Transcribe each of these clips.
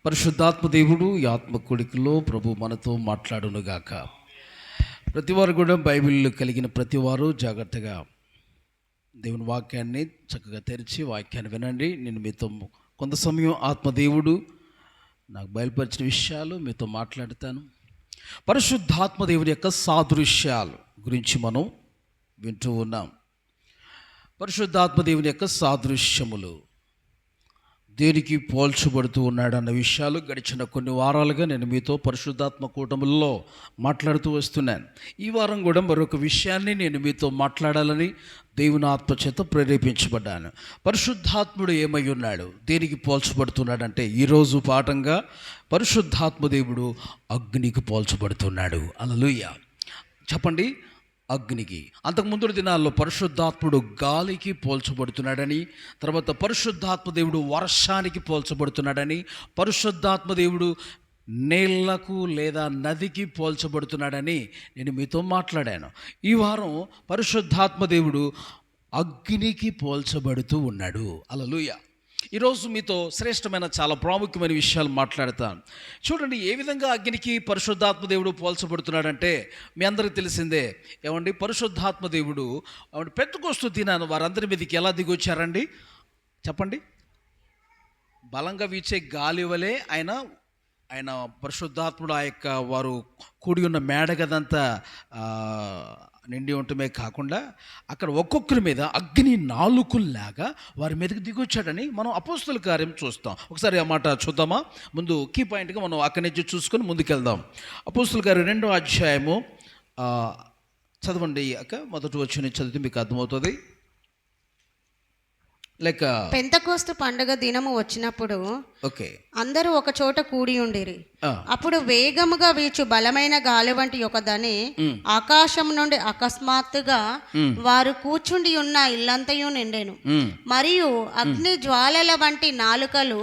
పరిశుద్ధాత్మ దేవుడు ఈ ఆత్మ కొడుకులో ప్రభు మనతో మాట్లాడునుగాక. ప్రతివారు కూడా బైబిల్ కలిగిన ప్రతివారు జాగ్రత్తగా దేవుని వాక్యాన్ని చక్కగా తెరిచి వాక్యాన్ని వినండి. నేను మీతో కొంత సమయం ఆత్మదేవుడు నాకు బయలుపరిచిన విషయాలు మీతో మాట్లాడతాను. పరిశుద్ధాత్మ దేవుని యొక్క సాదృశ్యాలు గురించి మనం వింటూ ఉన్నాం. పరిశుద్ధాత్మ దేవుని యొక్క సాదృశ్యములు దేనికి పోల్చబడుతూ ఉన్నాడన్న విషయాలు గడిచిన కొన్ని వారాలుగా నేను మీతో పరిశుద్ధాత్మ కూటముల్లో మాట్లాడుతూ వస్తున్నాను. ఈ వారం కూడా మరొక విషయాన్ని నేను మీతో మాట్లాడాలని దేవుని ఆత్మ చేత ప్రేరేపించబడ్డాను. పరిశుద్ధాత్ముడు ఏమై ఉన్నాడు, దేనికి పోల్చబడుతున్నాడంటే ఈరోజు పాఠంగా పరిశుద్ధాత్మ దేవుడు అగ్నికి పోల్చబడుతున్నాడు. హల్లెలూయా చెప్పండి. అగ్నికి. అంతకుముందు దినాల్లో పరిశుద్ధాత్ముడు గాలికి పోల్చబడుతున్నాడని, తర్వాత పరిశుద్ధాత్మ దేవుడు వర్షానికి పోల్చబడుతున్నాడని, పరిశుద్ధాత్మ దేవుడు నీళ్లకు లేదా నదికి పోల్చబడుతున్నాడని నేను మీతో మాట్లాడాను. ఈ వారం పరిశుద్ధాత్మ దేవుడు అగ్నికి పోల్చబడుతూ ఉన్నాడు. హల్లెలూయా. ఈరోజు మీతో శ్రేష్టమైన చాలా ప్రాముఖ్యమైన విషయాలు మాట్లాడతాను. చూడండి, ఏ విధంగా అగ్నికి పరిశుద్ధాత్మ దేవుడు పోల్చబడుతున్నాడంటే మీ అందరికీ తెలిసిందే. ఏమండి, పరిశుద్ధాత్మ దేవుడు పెంతెకొస్తు దినాన వారందరి మీదకి ఎలా దిగొచ్చారండి చెప్పండి. బలంగా వీచే గాలి వలె ఆయన పరిశుద్ధాత్ముడు ఆ యొక్క వారు కూడి ఉన్న మేడగదంతా నిండి ఉండటమే కాకుండా అక్కడ ఒక్కొక్కరి మీద అగ్ని నాలుకల్లాగా వారి మీదకి దిగొచ్చాడని మనం అపోస్తుల కార్యం చూస్తాం. ఒకసారి ఆ మాట చూద్దామా? ముందు కీ పాయింట్గా మనం అక్కడి నుంచి చూసుకొని ముందుకెళ్దాం. అపోస్తుల కార్యం 2వ అధ్యాయము చదవండి. మొదటి వచనం చదివితే మీకు అర్థమవుతుంది. లైక్ పెంతెకొస్తు పండుగ దినము వచ్చినప్పుడు అందరూ ఒక చోట కూడి ఉండిరి. అప్పుడు వేగముగా వీచు బలమైన గాలి వంటి ఒక దని ఆకాశం నుండి అకస్మాత్తుగా వారు కూర్చుండి ఉన్న ఇల్లంతయు నిండెను. మరియు అగ్ని జ్వాలల వంటి నాలుకలు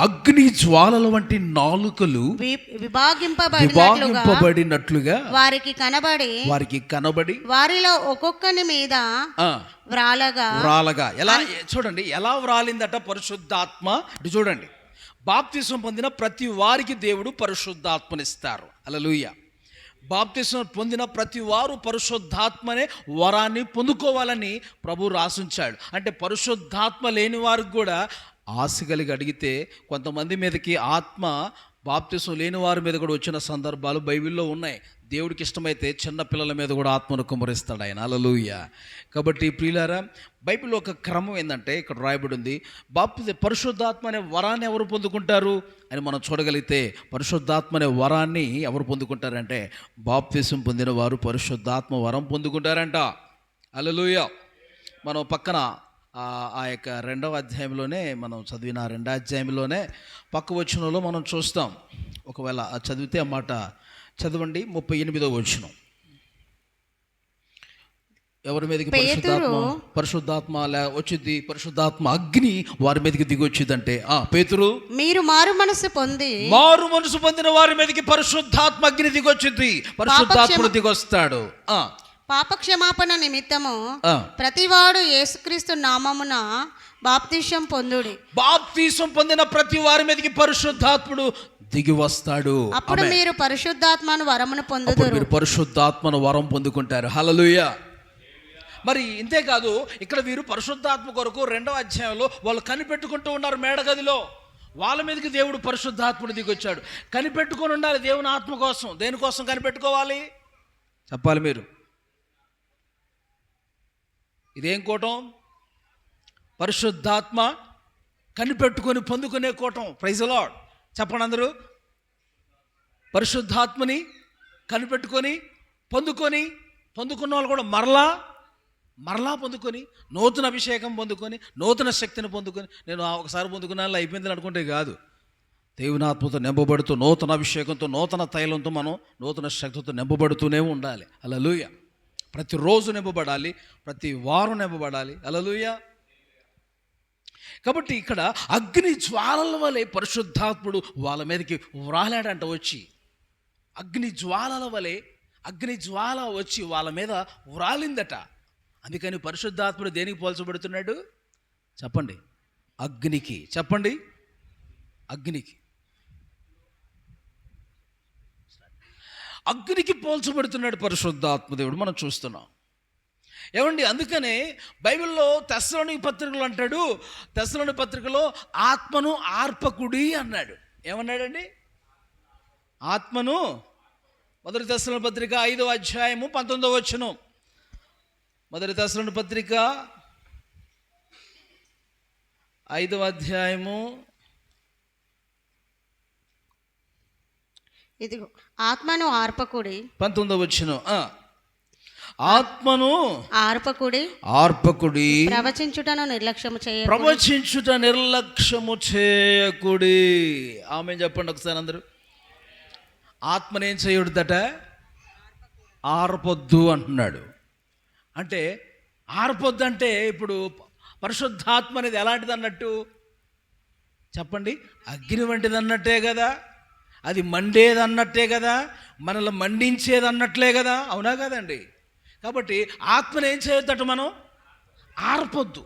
అగ్ని జ్వాలల వంటి నాలుకలు విభాగింపబడినట్లుగా వారికి కనబడి వారిలో ఒక్కొక్కని మీద వ్రాలగా. ఎలా చూడండి, ఎలా వ్రాలిందట పరిశుద్ధాత్మ. చూడండి, బాప్తిసం పొందిన ప్రతి వారికి దేవుడు పరిశుద్ధాత్మనిస్తారు. హల్లెలూయా. బాప్తిసం పొందిన ప్రతి వారు పరిశుద్ధాత్మనే వరాన్ని పొందుకోవాలని ప్రభు రాసుంచాడు. అంటే పరిశుద్ధాత్మ లేని వారికి కూడా ఆశ కలిగి అడిగితే కొంతమంది మీదకి ఆత్మ బాప్తిసం లేని వారి మీద కూడా వచ్చిన సందర్భాలు బైబిల్లో ఉన్నాయి. దేవుడికి ఇష్టమైతే చిన్న పిల్లల మీద కూడా ఆత్మను కుమ్మరిస్తాడు ఆయన. హల్లెలూయా. కాబట్టి ప్రియులారా, బైబిల్లో ఒక క్రమం ఏంటంటే ఇక్కడ రాయబడి ఉంది, పరిశుద్ధాత్మ అనే వరాన్ని ఎవరు పొందుకుంటారు అని మనం చూడగలిగితే, పరిశుద్ధాత్మ అనే వరాన్ని ఎవరు పొందుకుంటారంటే బాప్తిసం పొందిన వారు పరిశుద్ధాత్మ వరం పొందుకుంటారంట. హల్లెలూయా. మనం పక్కన ఆ యొక్క 2వ అధ్యాయంలోనే మనం చదివిన 2వ అధ్యాయంలోనే పక్క వచనంలో మనం చూస్తాం. ఒకవేళ చదివితే ఆ మాట చదవండి. 38వ వచనం. ఎవరి మీదకి పరిశుద్ధాత్మ వచ్చింది? పరిశుద్ధాత్మ అగ్ని వారి మీదకి దిగి వచ్చిందంటే పేతురు మీరు మారు మనసు పొందిన వారి మీదకి పరిశుద్ధాత్మ అగ్ని దిగొచ్చింది. పరిశుద్ధాత్ముడు దిగొస్తాడు. పాపక్షమాపణ నిమిత్తము ప్రతివాడు యేసుక్రీస్తు నామమున బాప్తిసం పొందుడి. బాప్తిసం పొందిన ప్రతి వారి మీదకి పరిశుద్ధాత్ముడు దిగి వస్తాడు. అప్పుడు మీరు పరిశుద్ధాత్మను వరమును పొందుతారు. మీరు పరిశుద్ధాత్మను వరం పొందుకుంటారు. హల్లెలూయా. మరి ఇంతేకాదు, ఇక్కడ వీరు పరిశుద్ధాత్మ కొరకు 2వ అధ్యాయంలో వాళ్ళు కనిపెట్టుకుంటూ ఉన్నారు మేడగదిలో. వాళ్ళ మీదకి దేవుడు పరిశుద్ధాత్ముడు దిగొచ్చాడు. కనిపెట్టుకొని ఉండాలి దేవుని ఆత్మ కోసం. దేనికోసం కనిపెట్టుకోవాలి చెప్పాలి మీరు? ఇదేం కూటం? పరిశుద్ధాత్మ కనిపెట్టుకొని పొందుకునే కూటం. ప్రైజ్ ది లార్డ్ చెప్పండి అందరూ. పరిశుద్ధాత్మని కనిపెట్టుకొని పొందుకున్న వాళ్ళు కూడా మరలా పొందుకొని నూతన అభిషేకం పొందుకొని నూతన శక్తిని పొందుకొని, నేను ఒకసారి పొందుకున్నా అయిపోయిందని అనుకుంటే కాదు. దేవుని ఆత్మతో నింపబడుతూ నూతన అభిషేకంతో నూతన తైలంతో మనం నూతన శక్తితో నింపబడుతూనే ఉండాలి. హల్లెలూయా. ప్రతిరోజు నింపబడాలి, ప్రతి వారం నింపబడాలి. హల్లెలూయా. కాబట్టి ఇక్కడ అగ్ని జ్వాలల వలె పరిశుద్ధాత్ముడు వాళ్ళ మీదకి వ్రాలాడంట. వచ్చి అగ్ని జ్వాల వచ్చి వాళ్ళ మీద వ్రాలిందట. అందుకని పరిశుద్ధాత్ముడు దేనికి పోల్చబడుతున్నాడు చెప్పండి? అగ్నికి. చెప్పండి, అగ్నికి. అగ్నికి పోల్చబడుతున్నాడు పరిశుద్ధాత్మదేవుడు మనం చూస్తున్నాం. ఏమండి, అందుకనే బైబిల్లో తెస్సలోనిక పత్రికలు అంటాడు, తెస్సలోనిక పత్రికలో ఆత్మను ఆర్పకుడి అన్నాడు. ఏమన్నాడండి? ఆత్మను, మొదటి తెస్సలోనిక పత్రిక 5వ అధ్యాయము 19వ వచనం. మొదటి తెస్సలోనిక పత్రిక 5వ అధ్యాయము, ఇదిగో ఆత్మను ఆర్పకుడి, 19వ వచనం. ఆత్మను ఆర్పకుడి, ప్రవచించుటను నిర్లక్ష్యము చేయకుడి. ఆమె చెప్పండి ఒకసారి అందరూ. ఆత్మనేం చేయొద్దట? ఆర్పొద్దు అంటున్నాడు. అంటే ఆర్పొద్దు అంటే ఇప్పుడు పరిశుద్ధాత్మ అనేది ఎలాంటిది అన్నట్టు చెప్పండి? అగ్ని వంటిది అన్నట్టే కదా, అది మండేది అన్నట్టే కదా, మనల్ని మండించేది అన్నట్లే కదా, అవునా కదండి? కాబట్టి ఆత్మను ఏం చేయొద్దట? మనం ఆర్పొద్దు.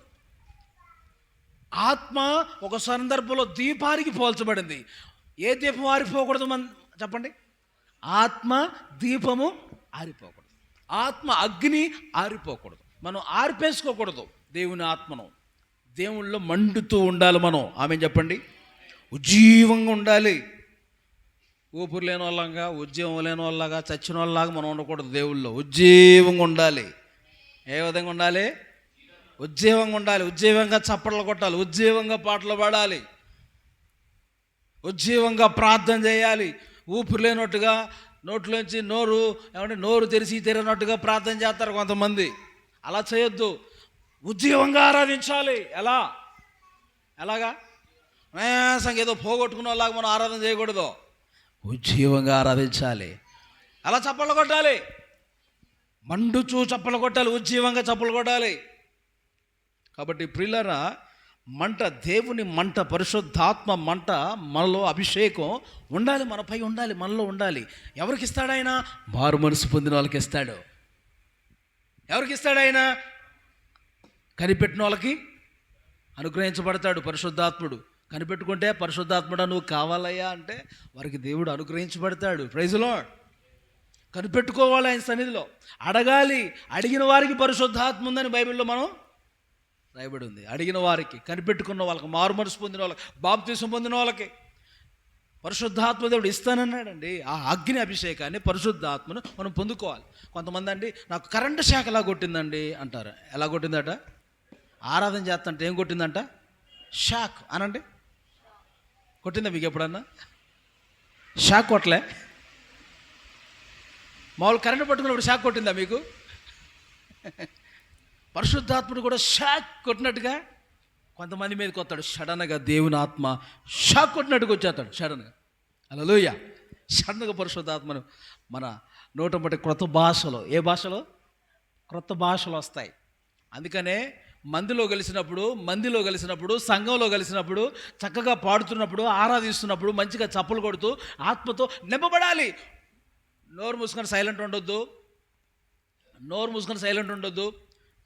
ఆత్మ ఒక సందర్భంలో దీపానికి పోల్చబడింది. ఏ దీపం ఆరిపోకూడదు? చెప్పండి. ఆత్మ దీపము ఆరిపోకూడదు, ఆత్మ అగ్ని ఆరిపోకూడదు, మనం ఆర్పేసుకోకూడదు. దేవుని ఆత్మను దేవుళ్ళో మండుతూ ఉండాలి మనం. ఆమె చెప్పండి. ఉజ్జీవంగా ఉండాలి. ఊపిరి లేని వాళ్ళగా, ఉద్యోగం లేని వాళ్ళగా, చచ్చిన వాళ్ళలాగా మనం ఉండకూడదు. దేవుళ్ళో ఉజ్జీవంగా ఉండాలి. ఏ విధంగా ఉండాలి? ఉజ్జీవంగా ఉండాలి. ఉజ్జీవంగా చప్పట్లు కొట్టాలి, ఉజ్జీవంగా పాటలు పాడాలి, ఉజ్జీవంగా ప్రార్థన చేయాలి. ఊపిరి లేనట్టుగా నోట్లోంచి నోరు తెరిచి తెరినట్టుగా ప్రార్థన చేస్తారు కొంతమంది. అలా చేయొద్దు. ఉజ్జీవంగా ఆరాధించాలి. ఎలాగా? ఏదో పోగొట్టుకున్న వాళ్ళగా మనం ఆరాధన చేయకూడదు. ఉజ్జీవంగా ఆరాధించాలి. అలా చప్పట్లు కొట్టాలి, మండుచూ చప్పలు కొట్టాలి, ఉజ్జీవంగా చప్పలు కొట్టాలి. కాబట్టి ప్రియులారా, మంట, దేవుని మంట, పరిశుద్ధాత్మ మంట మనలో అభిషేకం ఉండాలి, మనపై ఉండాలి, మనలో ఉండాలి. ఎవరికి ఇస్తాడు ఆయన? మారు మనసు పొందిన వాళ్ళకి ఇస్తాడు. ఎవరికి ఇస్తాడు ఆయన? కనిపెట్టిన వాళ్ళకి అనుగ్రహించబడతాడు పరిశుద్ధాత్ముడు. కనిపెట్టుకుంటే పరిశుద్ధాత్ముడా నువ్వు కావాలయ్యా అంటే వారికి దేవుడు అనుగ్రహించబడతాడు. Praise lord. కనిపెట్టుకోవాలి ఆయన సన్నిధిలో, అడగాలి. అడిగిన వారికి పరిశుద్ధాత్మ ఉందని బైబిల్లో మనం రాయబడి ఉంది. అడిగిన వారికి, కనిపెట్టుకున్న వాళ్ళకి, మారు మనసు పొందిన వాళ్ళకి, బాప్తిసం పొందిన వాళ్ళకి పరిశుద్ధాత్మ దేవుడు ఇస్తానన్నాడండి. ఆ అగ్ని అభిషేకాన్ని, పరిశుద్ధాత్మను మనం పొందుకోవాలి. కొంతమంది అండి, నాకు కరెంటు శాఖ ఎలా కొట్టిందండి అంటారు. ఎలా కొట్టిందట? ఆరాధన చేస్తుంటే ఏం కొట్టిందంట? షాక్ అనండి. కొట్టిందా మీకు ఎప్పుడన్నా? షాక్ కొట్టలే? మామూలు కరెంటు పట్టుకున్నప్పుడు షాక్ కొట్టిందా మీకు? పరిశుద్ధాత్ముడు కూడా షాక్ కొట్టినట్టుగా కొంతమంది మీదకి వస్తాడు. సడన్గా దేవుని ఆత్మ షాక్ కొట్టినట్టుగా వచ్చేస్తాడు సడన్గా. హల్లెలూయా. సడన్గా పరిశుద్ధాత్మను మన నోట బట్టి క్రొత్త భాషలో, ఏ భాషలో? క్రొత్త భాషలు వస్తాయి. అందుకనే మందిలో కలిసినప్పుడు, సంఘంలో కలిసినప్పుడు, చక్కగా పాడుతున్నప్పుడు, ఆరాధిస్తున్నప్పుడు మంచిగా చప్పలు కొడుతూ ఆత్మతో నింపబడాలి. నోరు మూసుకొని సైలెంట్ ఉండొద్దు.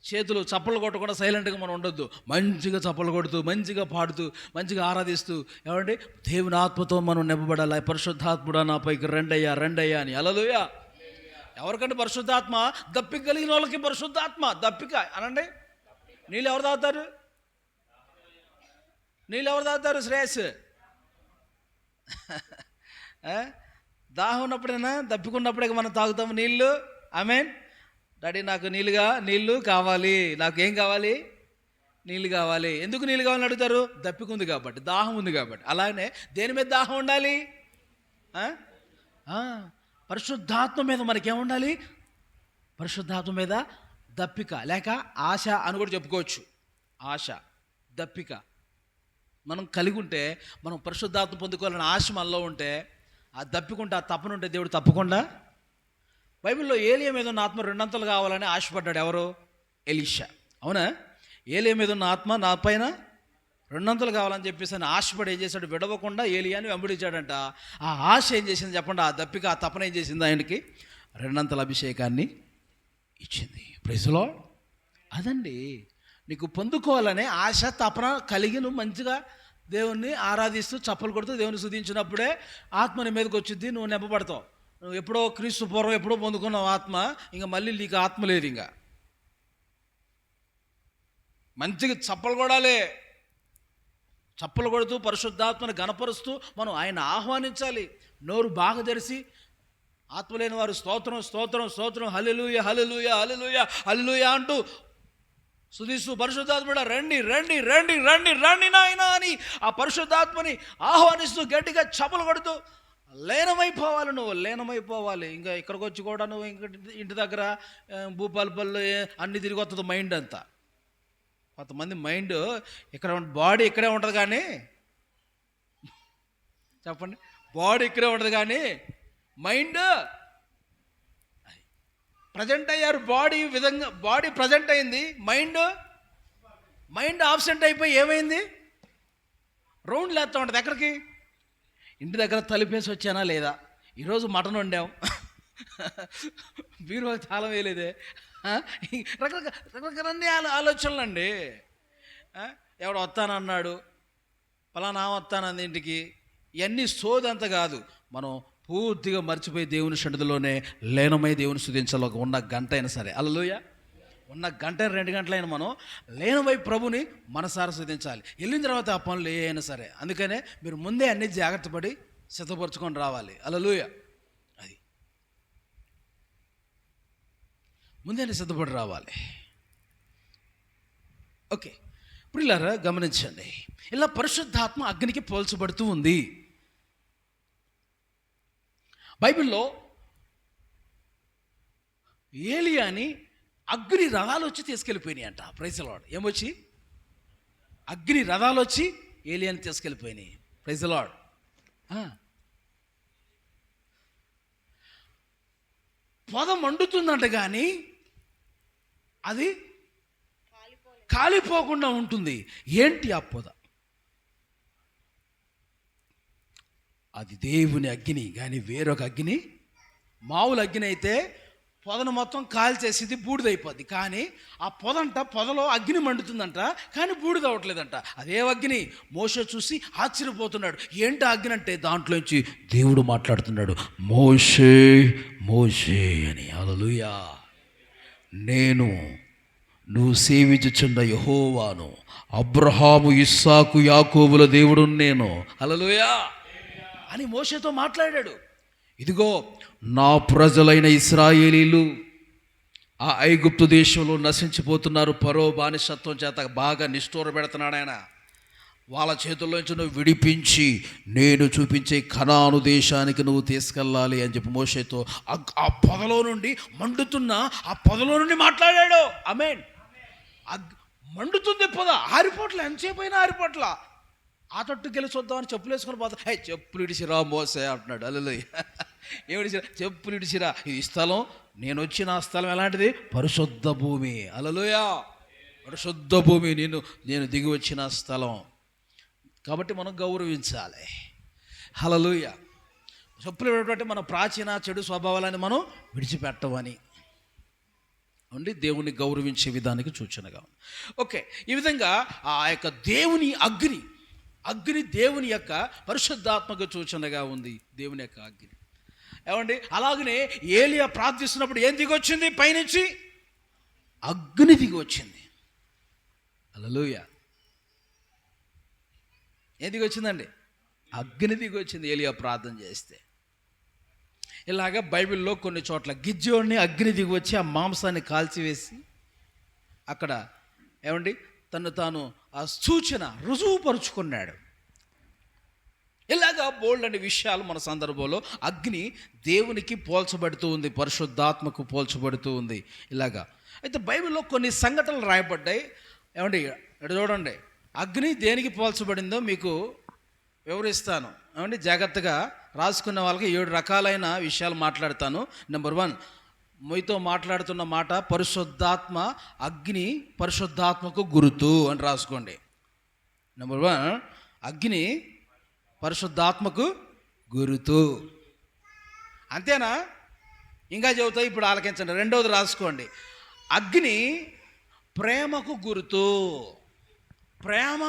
చేతులు చప్పలు కొట్టకుండా సైలెంట్గా మనం ఉండొద్దు. మంచిగా చప్పలు కొడుతూ, మంచిగా పాడుతూ, మంచిగా ఆరాధిస్తూ, ఏమండి దేవుని ఆత్మతో మనం నింపబడాలి. పరిశుద్ధాత్ముడా నాపైకి రండయ్యా అని. హల్లెలూయా. ఎవరికంటే పరిశుద్ధాత్మ? దప్పిక కలిగిన వాళ్ళకి పరిశుద్ధాత్మ. దప్పిక అనండి. నీళ్ళు ఎవరు తాగుతారు? శ్రేయస్. దాహం ఉన్నప్పుడైనా, దప్పికున్నప్పుడే మనం తాగుతాము నీళ్ళు. ఆమేన్. డాడీ నాకు నీళ్ళు కావాలి. నాకు ఏం కావాలి? నీళ్ళు కావాలి. ఎందుకు నీళ్ళు కావాలని అడుగుతారు? దప్పికుంది కాబట్టి, దాహం ఉంది కాబట్టి. అలానే దేని మీద దాహం ఉండాలి? పరిశుద్ధాత్మ మీద మనకేముండాలి? పరిశుద్ధాత్మ మీద దప్పిక, లేక ఆశ అని కూడా చెప్పుకోవచ్చు. ఆశ, దప్పిక మనం కలిగి ఉంటే, మనం పరిశుద్ధాత్మ పొందుకోవాలని ఆశ మనలో ఉంటే, ఆ దప్పికుంటే, ఆ తప్పనుంటే దేవుడు తప్పకుండా. బైబిల్లో ఏలియా మీద ఉన్న ఆత్మ 2 అంతలు కావాలని ఆశపడ్డాడు. ఎవరు? ఎలీషా. అవునా? ఏలియా మీద ఉన్న ఆత్మ నా పైన 2 అంతలు కావాలని చెప్పేసి అని ఆశపడి ఏం చేశాడు? విడవకుండా ఏలియాని వెంబడించాడంట. ఆ ఆశ ఏం చేసింది చెప్పండి? ఆ దప్పిక, ఆ తపన ఏం చేసింది? ఆయనకి 2 అంతల అభిషేకాన్ని ఇచ్చింది. Praise lord. అదండి నీకు పొందుకోవాలనే ఆశ, తపన కలిగి నువ్వు మంచిగా దేవుణ్ణి ఆరాధిస్తూ చప్పలు కొడుతూ దేవుని స్తుతించినప్పుడే ఆత్మ నీ మీదకి వచ్చింది, నువ్వు నింపబడతావు. నువ్వు ఎప్పుడో క్రీస్తు పూర్వం ఎప్పుడో పొందుకున్నావు ఆత్మ, ఇంకా మళ్ళీ నీకు ఆత్మ లేదు. ఇంకా మంచిగా చప్పలు కొడుతూ పరిశుద్ధాత్మని గణపరుస్తూ మనం ఆయన ఆహ్వానించాలి. నోరు బాగా తెరిచి ఆత్మ లేని వారు స్తోత్రం స్తోత్రం స్తోత్రం హల్లెలూయా హల్లెలూయా హల్లెలూయా హల్లెలూయా అంటూ స్తుతిస్తూ పరిశుద్ధాత్ముడా రండి రండి రండి రండి రండి నాయనా అని ఆ పరిశుద్ధాత్మని ఆహ్వానిస్తూ గట్టిగా చప్పలు కొడుతూ లీనమైపోవాలి. ఇంకా ఇక్కడికి వచ్చి కూడా నువ్వు ఇంటి దగ్గర భూపాలపల్లి అన్ని తిరిగి వస్తుంది మైండ్ అంతా. కొంతమంది మైండ్ ఇక్కడ బాడీ ఇక్కడే ఉంటుంది కానీ, చెప్పండి, బాడీ ఇక్కడే ఉంటుంది కానీ మైండ్ ప్రజెంట్ అయ్యారు. బాడీ ప్రజెంట్ అయింది, మైండ్ ఆబ్సెంట్ అయిపోయి ఏమైంది, రౌండ్ లేస్తూ ఉంటుంది. ఎక్కడికి? ఇంటి దగ్గర తలుపేసి వచ్చానా లేదా, ఈరోజు మటన్ వండాం, బీరువా తాళం వేయలేదే, రకరకాల ఆలోచనలు అండి. ఎవడు వస్తానన్నాడు, పలానా వస్తానంది ఇంటికి, ఇవన్నీ సోదంత కాదు. మనం పూర్తిగా మర్చిపోయి దేవుని సన్నిధిలోనే లీనమై దేవుని స్తుతించాలి. ఉన్న గంట అయినా సరే, హల్లెలూయా, ఉన్న గంట 2 గంటలైనా మనం లీనమై ప్రభుని మనసారా స్తుతించాలి. వెళ్ళిన తర్వాత ఆ పనులు ఏ అయినా సరే. అందుకనే మీరు ముందే అన్ని జాగ్రత్త పడి సిద్ధపరచుకొని రావాలి. హల్లెలూయా, అది ముందే సిద్ధపడి రావాలి. ఓకే, ఇప్పుడు ఇలా గమనించండి, ఇలా పరిశుద్ధాత్మ అగ్నికి పోల్చబడుతూ ఉంది. బైబిల్లో ఏలియాని అగ్ని రథాలు వచ్చి తీసుకెళ్ళిపోయినాయి అంట. Praise the lord. ఏమొచ్చి? అగ్ని రథాలు వచ్చి ఏలియాని తీసుకెళ్ళిపోయినాయి. Praise the lord. పొద మండుతుందంట కానీ అది కాలిపోకుండా ఉంటుంది. ఏంటి ఆ పొద? అది దేవుని అగ్ని. కానీ వేరొక అగ్ని, మామూలు అగ్ని అయితే పొదను మొత్తం కాల్చేసేది బూడిదైపోద్ది. కానీ ఆ పొదలో అగ్ని మండుతుందంట, కానీ బూడిద అవ్వట్లేదంట. అదే అగ్ని. మోషే చూసి ఆశ్చర్యపోతున్నాడు. ఏంటి అగ్ని అంటే దాంట్లోంచి దేవుడు మాట్లాడుతున్నాడు, మోషే మోషే అని. హల్లెలూయా, నువ్వు సేవించుచున్న యెహోవాను, అబ్రహాము ఇస్సాకు యాకోబుల దేవుడు నేను, హల్లెలూయా అని మోషేతో మాట్లాడాడు. ఇదిగో నా ప్రజలైన ఇశ్రాయేలీలు ఆ ఐగుప్తు దేశంలో నశించిపోతున్నారు. ఫరో బానిసత్వం చేత బాగా నిష్ఠూర పెడుతున్నాడు ఆయన. వాళ్ళ చేతుల్లోంచి నువ్వు విడిపించి నేను చూపించే కనాను దేశానికి నువ్వు తీసుకెళ్ళాలి అని చెప్పి మోషేతో ఆ పొదలో నుండి, మండుతున్న ఆ పొదలో నుండి మాట్లాడాడు. ఆమేన్. మండుతుంది పొద, ఆరిపోట్ల, ఎంతసేపు అయినా ఆరిపోట్ల. ఆ తట్టుకు వెళ్ళి చూద్దామని చెప్పులు వేసుకొని పోతా, చెప్పులు ఇడిచిరా మోసే అంటున్నాడు. హల్లెలూయా. ఏమిడిచిరా? చెప్పులు ఇడిచిరా. ఈ స్థలం, నేను వచ్చిన ఆ స్థలం ఎలాంటిది? పరిశుద్ధ భూమి. హల్లెలూయా, పరిశుద్ధ భూమి, నేను దిగి వచ్చిన స్థలం. కాబట్టి మనం గౌరవించాలి. హల్లెలూయా. చెప్పులు ఏంటంటే మన ప్రాచీన చెడు స్వభావాలని మనం విడిచిపెట్టవని ఉండి దేవుని గౌరవించే విధానికి సూచనగా ఉంది. ఓకే, ఈ విధంగా ఆ యొక్క దేవుని అగ్ని దేవుని యొక్క పరిశుద్ధాత్మక సూచనగా ఉంది. దేవుని యొక్క అగ్ని. ఏమండి, అలాగనే ఏలియా ప్రార్థిస్తున్నప్పుడు ఏం దిగొచ్చింది? పైనుంచి అగ్ని దిగి వచ్చింది. హల్లెలూయా. ఏం దిగి వచ్చిందండి? అగ్ని దిగి వచ్చింది ఏలియా ప్రార్థన చేస్తే. ఇలాగ బైబిల్లో కొన్ని చోట్ల గిద్యోని అగ్ని దిగి వచ్చి ఆ మాంసాన్ని కాల్చివేసి అక్కడ ఏమండి తను తాను ఆ సూచన రుజువుపరుచుకున్నాడు. ఇలాగా బోల్డ్ అనే విషయాలు మన సందర్భంలో అగ్ని దేవునికి పోల్చబడుతూ ఉంది, పరిశుద్ధాత్మకు పోల్చబడుతూ ఉంది. ఇలాగా అయితే బైబిల్లో కొన్ని సంఘటనలు రాయబడ్డాయి. ఏమండి ఇక్కడ చూడండి, అగ్ని దేనికి పోల్చబడిందో మీకు వివరిస్తాను. ఏమండి జాగ్రత్తగా రాసుకున్న వాళ్ళకి 7 రకాలైన విషయాలు మాట్లాడతాను. నెంబర్ 1, మీతో మాట్లాడుతున్న మాట పరిశుద్ధాత్మ, అగ్ని పరిశుద్ధాత్మకు గుర్తు అని రాసుకోండి. నెంబర్ 1, అగ్ని పరిశుద్ధాత్మకు గుర్తు. అంతేనా? ఇంకా చెబుతాయి, ఇప్పుడు ఆలకించండి. 2వది రాసుకోండి, అగ్ని ప్రేమకు గుర్తు. ప్రేమ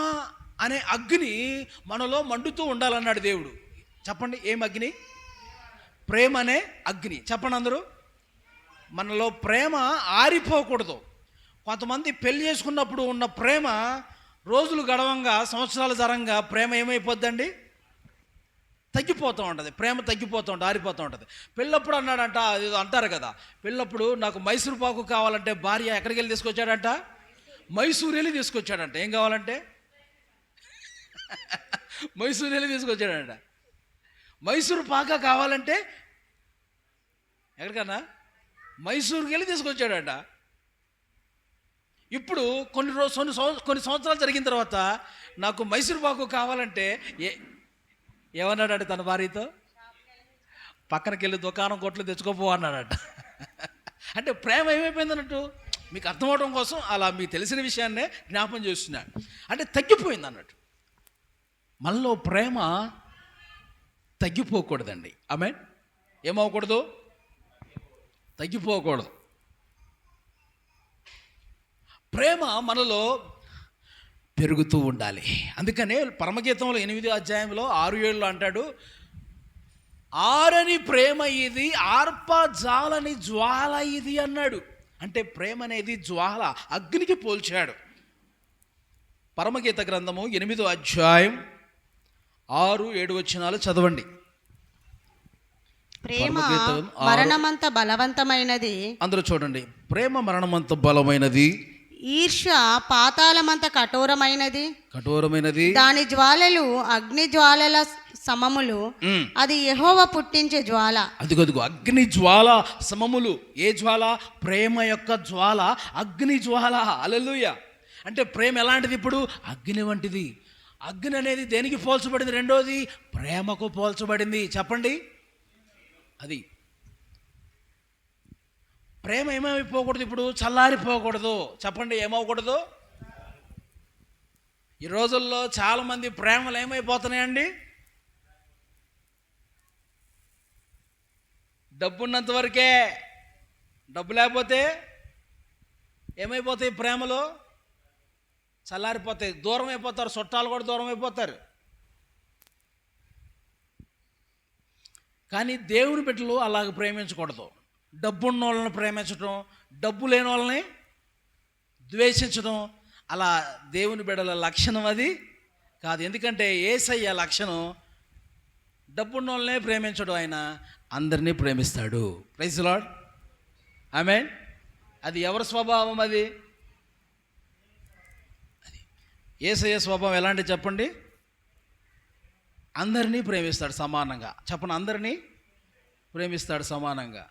అనే అగ్ని మనలో మండుతూ ఉండాలన్నాడు దేవుడు. చెప్పండి, ఏం అగ్ని? ప్రేమ అనే అగ్ని. చెప్పండి అందరూ. మనలో ప్రేమ ఆరిపోకూడదు. కొంతమంది పెళ్లి చేసుకున్నప్పుడు ఉన్న ప్రేమ రోజులు గడవంగా, సంవత్సరాల తరంగా ప్రేమ ఏమైపోద్దండి? తగ్గిపోతూ ఉంటుంది. ప్రేమ తగ్గిపోతూ ఉంటుంది, ఆరిపోతూ ఉంటుంది. పెళ్ళప్పుడు అన్నాడంట, అది అంటారు కదా, పెళ్ళప్పుడు నాకు మైసూరు పాకు కావాలంటే భార్య ఎక్కడికి వెళ్ళి తీసుకొచ్చాడంట? మైసూరు వెళ్ళి తీసుకొచ్చాడంట. ఏం కావాలంటే మైసూరు వెళ్ళి తీసుకొచ్చాడంట. మైసూరు పాక కావాలంటే ఎక్కడికన్నా మైసూరుకి వెళ్ళి తీసుకొచ్చాడంట. ఇప్పుడు కొన్ని సంవత్సరాలు జరిగిన తర్వాత నాకు మైసూరు పాకు కావాలంటే ఏమన్నాడు తన భార్యతో? పక్కనకి వెళ్ళి దుకాణం కొట్లు తెచ్చుకోపో అన్నాడట. అంటే ప్రేమ ఏమైపోయింది అన్నట్టు మీకు అర్థమవడం కోసం అలా మీకు తెలిసిన విషయాన్నే జ్ఞాపం చేస్తున్నాడు. అంటే తగ్గిపోయింది అన్నట్టు. మనలో ప్రేమ తగ్గిపోకూడదండి. ఆమేన్. ఏమవకూడదు? తగ్గిపోకూడదు. ప్రేమ మనలో పెరుగుతూ ఉండాలి. అందుకనే పరమగీతంలో 8వ అధ్యాయంలో 6-7 అంటాడు, ఆరని ప్రేమ ఇది, ఆర్పజాలని జ్వాల ఇది అన్నాడు. అంటే ప్రేమ అనేది జ్వాల, అగ్నికి పోల్చాడు. పరమగీత గ్రంథము 8వ అధ్యాయం 6-7 వచనాలు చదవండి. ప్రేమ మరణమంత బలవంతమైనది. అందరూ చూడండి. ప్రేమ మరణమంత బలమైనది, ఈర్ష్య పాతాళమంత కఠోరమైనది. దాని జ్వాలలు అగ్ని జ్వాలల సమములు. అది యెహోవా పుట్టించే జ్వాల. అదిగో అగ్ని జ్వాల సమములు. ఏ జ్వాల? ప్రేమ యొక్క జ్వాల, అగ్ని జ్వాల. హల్లెలూయా. అంటే ప్రేమ ఎలాంటిది? ఇప్పుడు అగ్ని వంటిది. అగ్ని అనేది దేనికి పోల్చబడింది? రెండోది ప్రేమకు పోల్చబడింది. చెప్పండి. అది ప్రేమ ఏమైపోకూడదు? ఇప్పుడు చల్లారిపోకూడదు. చెప్పండి, ఏమవకూడదు? ఈ రోజుల్లో చాలామంది ప్రేమలు ఏమైపోతున్నాయండి? డబ్బు ఉన్నంత వరకే. డబ్బు లేకపోతే ఏమైపోతాయి? ప్రేమలు చల్లారిపోతాయి, దూరం అయిపోతారు. చుట్టాలు కూడా దూరం అయిపోతారు. కానీ దేవుని బిడ్డలు అలాగ ప్రేమించకూడదు. డబ్బున్న వాళ్ళని ప్రేమించడం, డబ్బు లేని వాళ్ళని ద్వేషించడం, అలా దేవుని బిడ్డల లక్షణం అది కాదు. ఎందుకంటే యేసయ్య లక్షణం డబ్బున్న వాళ్ళనే ప్రేమించడం. ఆయన అందరినీ ప్రేమిస్తాడు. Praise the lord. ఆమేన్. అది ఎవరి స్వభావం? అది యేసయ్య స్వభావం ఎలాంటి చెప్పండి? అందరినీ ప్రేమిస్తాడు సమానంగా. చెప్పండి, అందరినీ ప్రేమిస్తాడు సమానంగా.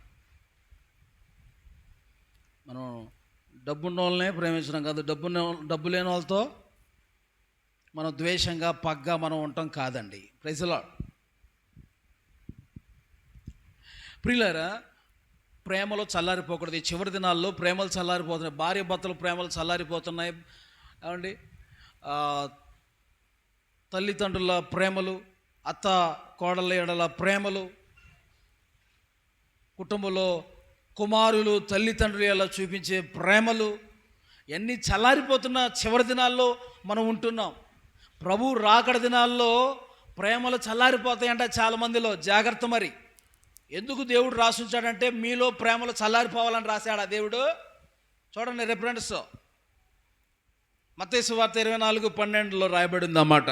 మనం డబ్బున్న వాళ్ళనే ప్రేమించడం కాదు, డబ్బు లేని వాళ్ళతో మనం ద్వేషంగా పగ్గా మనం ఉండటం కాదండి. Praise the lord. ప్రియులారా, ప్రేమలో చల్లారిపోకూడదు. ఈ చివరి దినాల్లో ప్రేమలు చల్లారిపోతున్నాయి. భార్య భర్తలు ప్రేమలు చల్లారిపోతున్నాయి. ఏమండి, తల్లిదండ్రుల ప్రేమలు, అత్త కోడళ్ళ ఎడల ప్రేమలు, కుటుంబంలో కుమారులు తల్లిదండ్రులు ఎలా చూపించే ప్రేమలు, ఇవన్నీ చల్లారిపోతున్న చివరి దినాల్లో మనం ఉంటున్నాం. ప్రభు రాకడ దినాల్లో ప్రేమలు చల్లారిపోతాయంట చాలామందిలో. జాగ్రత్త. మరి ఎందుకు దేవుడు రాసుంచాడంటే మీలో ప్రేమలు చల్లారిపోవాలని రాశాడు ఆ దేవుడు. చూడండి రిఫరెన్స్ మత్తయి సువార్త 24:12 రాయబడి ఉందన్నమాట.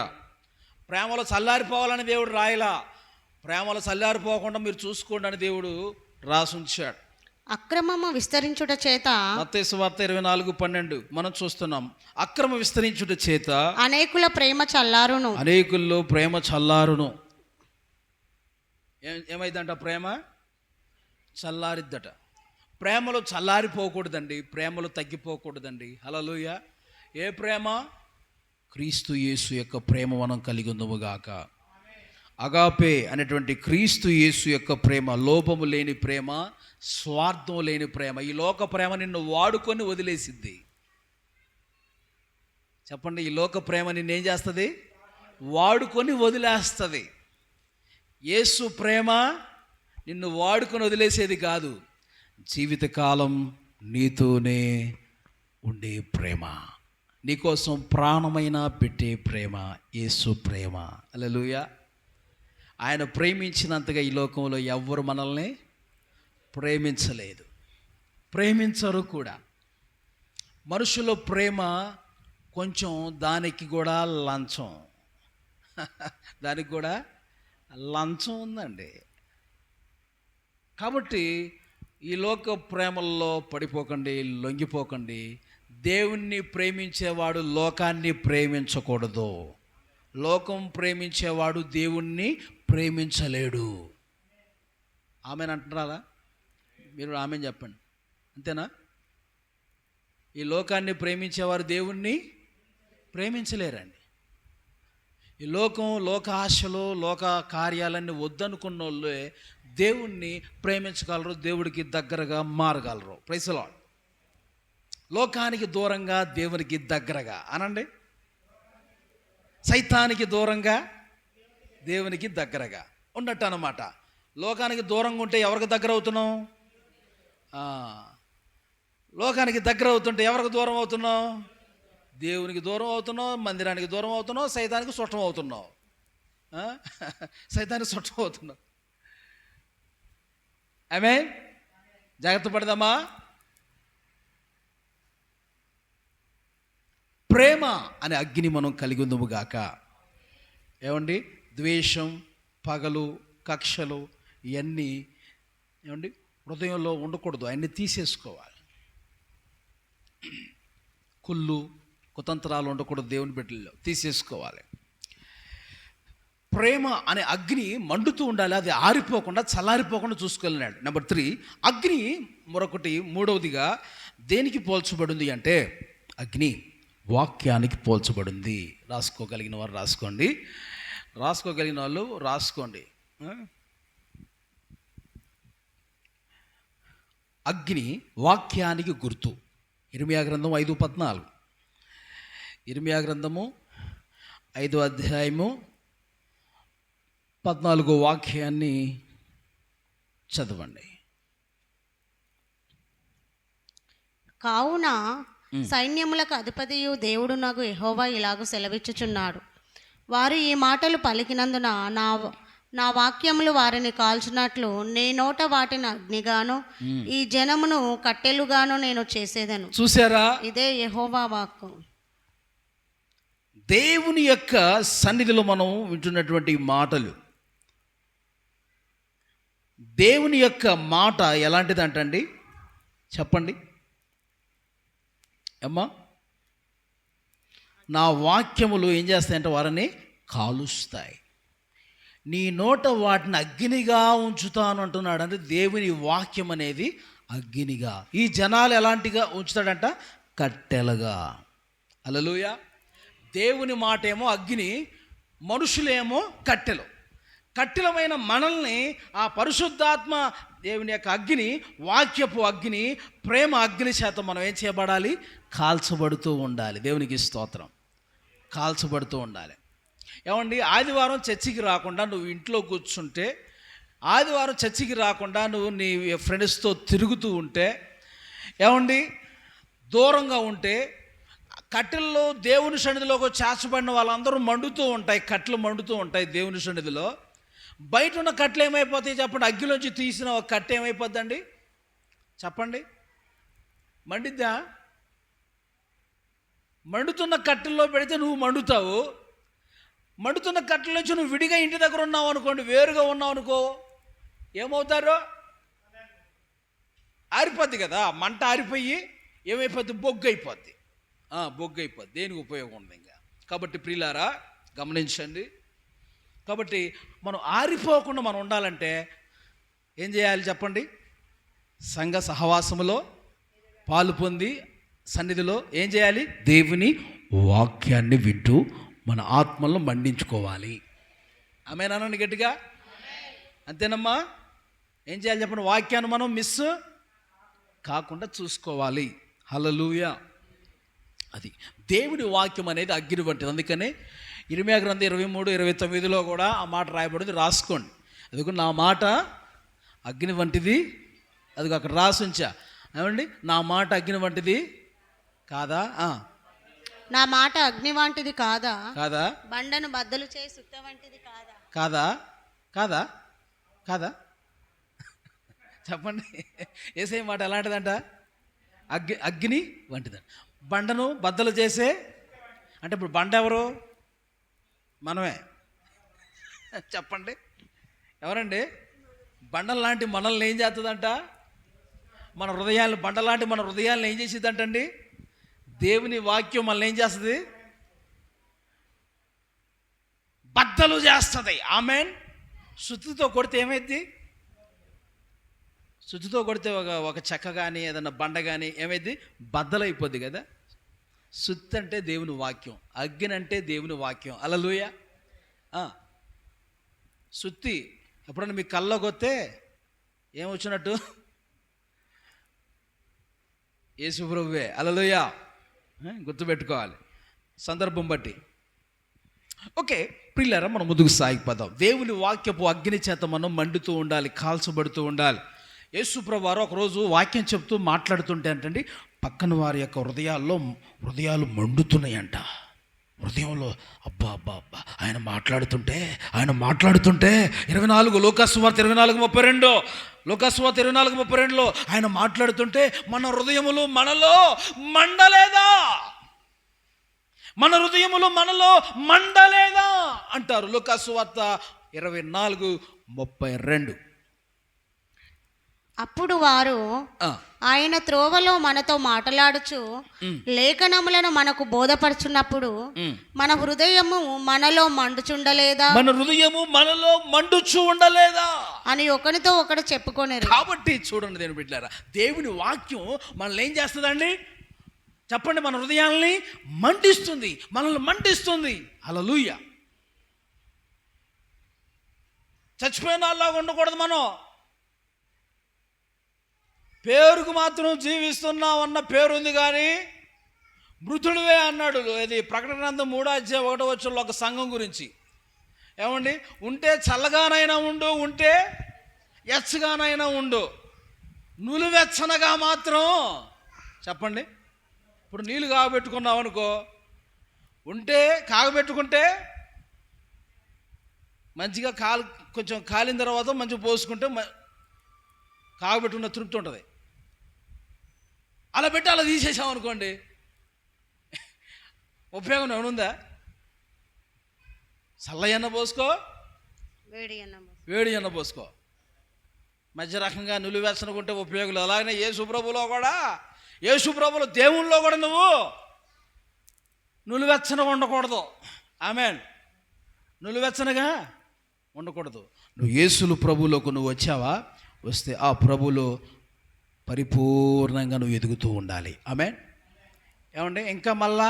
ప్రేమలు చల్లారిపోవాలని దేవుడు రాయలా. ప్రేమలు చల్లారిపోకుండా మీరు చూసుకోండి అని దేవుడు రాసుంచాడు. అక్రమము విస్తరించుట చేత, మత్తయి సువార్త 24:12 మనం చూస్తున్నాం. అక్రమ విస్తరించుట చేత అనేకుల ప్రేమ చల్లారును. అనేకుల్లో ప్రేమ చల్లారును. ఏమైందంట? ప్రేమ చల్లారిద్దట. ప్రేమలు చల్లారిపోకూడదండి, ప్రేమలు తగ్గిపోకూడదండి. హల్లెలూయా. ఏ ప్రేమ? క్రీస్తు యేసు యొక్క ప్రేమ మనం కలిగి ఉందముగాక. అగాపే అనేటువంటి క్రీస్తు యేసు యొక్క ప్రేమ, లోపము లేని ప్రేమ, స్వార్థం లేని ప్రేమ. ఈ లోక ప్రేమ నిన్ను వాడుకొని వదిలేసిద్ది. చెప్పండి, ఈ లోక ప్రేమ నిన్నేం చేస్తుంది? వాడుకొని వదిలేస్తుంది. యేసు ప్రేమ నిన్ను వాడుకొని వదిలేసేది కాదు, జీవితకాలం నీతోనే ఉండే ప్రేమ, నీకోసం ప్రాణమైనా పెట్టే ప్రేమ యేసు ప్రేమ. హల్లెలూయా. ఆయన ప్రేమించినంతగా ఈ లోకంలో ఎవ్వరు మనల్ని ప్రేమించలేదు, ప్రేమించరు కూడా. మనుషుల ప్రేమ కొంచెం దానికి కూడా లంచం దానికి కూడా లంచం ఉందండి. కాబట్టి ఈ లోక ప్రేమల్లో పడిపోకండి, లొంగిపోకండి. దేవుణ్ణి ప్రేమించేవాడు లోకాన్ని ప్రేమించకూడదు. లోకం ప్రేమించేవాడు దేవుణ్ణి ప్రేమించలేడు. ఆమెను అంటున్నారా? మీరు ఆమెను చెప్పండి, అంతేనా? ఈ లోకాన్ని ప్రేమించేవారు దేవుణ్ణి ప్రేమించలేరండి. ఈ లోకం, లోక ఆశలు, లోక కార్యాలన్నీ వద్దనుకున్న వాళ్ళే దేవుణ్ణి ప్రేమించగలరు, దేవుడికి దగ్గరగా మారగలరు. Praise the lord. లోకానికి దూరంగా దేవునికి దగ్గరగా అనండి. సైతానికి దూరంగా దేవునికి దగ్గరగా ఉన్నట్టు అన్నమాట. లోకానికి దూరంగా ఉంటే ఎవరికి దగ్గర అవుతున్నాం? లోకానికి దగ్గర అవుతుంటే ఎవరికి దూరం అవుతున్నావు? దేవునికి దూరం అవుతున్నావు, మందిరానికి దూరం అవుతున్నావు, సైతానికి సుట్టం అవుతున్నావు. సైతానికి సుట్టం అవుతున్నావు. ఆమేన్. జాగ్రత్త పడదామా? ప్రేమ అనే అగ్ని మనం కలిగి ఉందము గాక. ఏమండి? ద్వేషం, పగలు, కక్షలు ఇవన్నీ ఏమండి హృదయంలో ఉండకూడదు, అవన్నీ తీసేసుకోవాలి. కుళ్ళు, కుతంత్రాలు ఉండకూడదు, దేవుని బిడ్డల్లో తీసేసుకోవాలి. ప్రేమ అనే అగ్ని మండుతూ ఉండాలి, అది ఆరిపోకుండా చల్లారిపోకుండా చూసుకోలేనాడు. నెంబర్ 3, అగ్ని మరొకటి మూడవదిగా దేనికి పోల్చబడింది అంటే అగ్ని వాక్యానికి పోల్చబడింది. రాసుకోగలిగిన వారు రాసుకోండి, రాసుకోగలిగిన వాళ్ళు రాసుకోండి. అగ్ని వాక్యానికి గుర్తు. ఇర్మియా గ్రంథం 5:14. ఇర్మియా గ్రంథము 5వ అధ్యాయము 14వ వాక్యాన్ని చదవండి. కావున సైన్యములకు అధిపతియు దేవుడు నాకు యెహోవా ఇలాగ సెలవిచ్చుచున్నాడు, వారు ఈ మాటలు పలికినందున నా వాక్యములు వారిని కాల్చినట్లు నే నోట వాటిని అగ్నిగాను ఈ జనమును కట్టెలుగాను నేను చేసేదను. చూసారా? ఇదే యెహోవా వాక్కు. దేవుని యొక్క సన్నిధిలో మనం వింటున్నటువంటి మాటలు, దేవుని యొక్క మాట ఎలాంటిది అంటండి? చెప్పండి అమ్మా. నా వాక్యములు ఏం చేస్తాయంటే వారిని కాలుస్తాయి, నీ నోట వాటిని అగ్నిగా ఉంచుతాను అంటున్నాడు. అంటే దేవుని వాక్యం అనేది అగ్నిగా. ఈ జనాలు ఎలాంటిగా ఉంచుతాడంట? కట్టెలుగా. హల్లెలూయా. దేవుని మాట ఏమో అగ్ని, మనుషులేమో కట్టెలు. కఠినమైన మనల్ని ఆ పరిశుద్ధాత్మ దేవుని యొక్క అగ్ని, వాక్యపు అగ్ని, ప్రేమ అగ్ని చేత మనం ఏం చేయబడాలి? కాల్చబడుతూ ఉండాలి. దేవునికి స్తోత్రం. కాల్చబడుతూ ఉండాలి. ఏమండి? ఆదివారం చర్చికి రాకుండా నువ్వు ఇంట్లో కూర్చుంటే, ఆదివారం చర్చికి రాకుండా నువ్వు నీ ఫ్రెండ్స్తో తిరుగుతూ ఉంటే, ఏమండి దూరంగా ఉంటే, కట్టెల్లో దేవుని సన్నిధిలోకి చేర్చబడిన వాళ్ళందరూ మండుతూ ఉంటాయి, కట్టెలు మండుతూ ఉంటాయి దేవుని సన్నిధిలో. బయట ఉన్న కట్టెలు ఏమైపోతాయి చెప్పండి? అగ్గిలోంచి తీసిన ఒక కట్టె ఏమైపోద్దండి చెప్పండి? మండిద్దా? మండుతున్న కట్టెల్లో పెడితే నువ్వు మండుతావు. మండుతున్న కట్టెల నుంచి నువ్వు విడిగా ఇంటి దగ్గర ఉన్నావు అనుకోండి, వేరుగా ఉన్నావు అనుకో, ఏమవుతారో? ఆరిపోద్ది కదా, మంట ఆరిపోయి ఏమైపోద్ది? బొగ్గు అయిపోద్ది. బొగ్గు అయిపోద్ది, దేనికి ఉపయోగం ఉంది ఇంకా. కాబట్టి ప్రియులారా గమనించండి. కాబట్టి మనం ఆరిపోకుండా మనం ఉండాలంటే ఏం చేయాలి చెప్పండి? సంఘ సహవాసములో పాలు పొంది సన్నిధిలో ఏం చేయాలి? దేవుని వాక్యాన్ని వింటూ మన ఆత్మలను మండించుకోవాలి. ఆమేనండి గట్టిగా. అంతేనమ్మా? ఏం చేయాలి చెప్పండి? వాక్యాన్ని మనం మిస్ కాకుండా చూసుకోవాలి. హల్లెలూయా. అది దేవుడి వాక్యం అనేది అగ్ని వంటిది. అందుకనే ఇర్మియా గ్రంథం 23:29 కూడా ఆ మాట రాయబడింది, రాసుకోండి. అది నా మాట అగ్ని వంటిది, అది అక్కడ రాసి ఉంచా. ఏమండి? నా మాట అగ్ని వంటిది కాదా? నా మాట అగ్ని వంటిది కాదా? కాదా? బండను బద్దలు చేసి సుత్త వంటిది కాదా? కాదా? కాదా కాదా చెప్పండి. యేసయ్య మాట ఎలాంటిదంట? అగ్ని వంటిదంట. బండను బద్దలు చేసే అంటే ఇప్పుడు బండ ఎవరు? మనమే. చెప్పండి ఎవరండి? బండల లాంటి మనల్ని ఏం చేస్తుందంట? మన హృదయాలను, బండలాంటి మన హృదయాలను ఏం చేసిద్దంటండి? దేవుని వాక్యం మనల్ని ఏం చేస్తుంది? బద్దలు చేస్తుంది. ఆమేన్. సుత్తితో కొడితే ఏమైద్ది? సుత్తితో కొడితే ఒక చెక్క కానీ ఏదన్నా బండ కానీ ఏమైద్ది? బద్దలైపోద్ది కదా. సుత్తి అంటే దేవుని వాక్యం, అగ్ని అంటే దేవుని వాక్యం. హల్లెలూయా. సుత్తి ఎప్పుడన్నా మీ కళ్ళలోకి వస్తే ఏమొచ్చినట్టు? యేసు ప్రభువే. హల్లెలూయా. గుర్తుపెట్టుకోవాలి సందర్భం బట్టి. ఓకే ప్రియులారా, మనం ముందుకు సాగిపోదాం. దేవుని వాక్యపు అగ్ని చేత మనం మండుతూ ఉండాలి, కాల్చబడుతూ ఉండాలి. యేసు ప్రభు వారు ఒకరోజు వాక్యం చెప్తూ మాట్లాడుతుంటే అంటండి, పక్కన వారి యొక్క హృదయాలు మండుతున్నాయంట. హృదయంలో అబ్బా అబ్బా అబ్బా ఆయన మాట్లాడుతుంటే 24 లోకాసువార్త 24:32 లోకాసువార్త 24:32లో ఆయన మాట్లాడుతుంటే మన హృదయములు మనలో మండలేదా? మన హృదయములు మనలో మండలేదా అంటారు. లోకాసువార్త 24:32. అప్పుడు వారు ఆయన త్రోవలో మనతో మాట్లాడుచు లేఖనములను మనకు బోధపరుచున్నప్పుడు మన హృదయము మనలో మండుచుండలేదా? మన హృదయము మనలో మండుచు ఉండలేదా అని ఒకరితో ఒకడు చెప్పుకొనేరు. కాబట్టి చూడండి దేవుని బిడ్డలారా, దేవుని వాక్యం మనల్ని ఏం చేస్తుందండి? చెప్పండి. మన హృదయాల్ని మండిస్తుంది, మనల్ని మండిస్తుంది. హల్లెలూయా. చచ్చిపోయిన వాళ్ళలాగా ఉండకూడదు. మనం పేరుకు మాత్రం జీవిస్తున్నామన్న పేరుంది కానీ మృతుడివే అన్నాడు. ఇది ప్రకటన గ్రంథం 3:1 ఒక సంఘం గురించి. ఏమండి? ఉంటే చల్లగానైనా ఉండు, ఉంటే ఎచ్చగానైనా ఉండు, నులివెచ్చనగా మాత్రం చెప్పండి. ఇప్పుడు నీళ్ళు కాగబెట్టుకున్నావు అనుకో, ఉంటే కాగబెట్టుకుంటే మంచిగా కొంచెం కాలిన తర్వాత మంచిగా పోసుకుంటే కాగబెట్టుకున్న తృప్తి ఉంటుంది. అలా పెట్టి అలా తీసేసాం అనుకోండి, ఉపయోగం ఏమనుందా? చల్లయన్న పోసుకో, వేడి అన్న పోసుకో, మధ్య రకంగా నులివెచ్చనుకుంటే ఉపయోగాలు. అలాగనే యేసుప్రభులో కూడా, యేసుప్రభులో దేవుల్లో కూడా నువ్వు నులివెచ్చనగా ఉండకూడదు. ఆమేన్. నులివెచ్చనగా ఉండకూడదు. నువ్వు యేసులు ప్రభువులోకి నువ్వు వచ్చావా? వస్తే ఆ ప్రభులో పరిపూర్ణంగా నువ్వు ఎదుగుతూ ఉండాలి. ఆమేన్. ఏమండి? ఇంకా మళ్ళా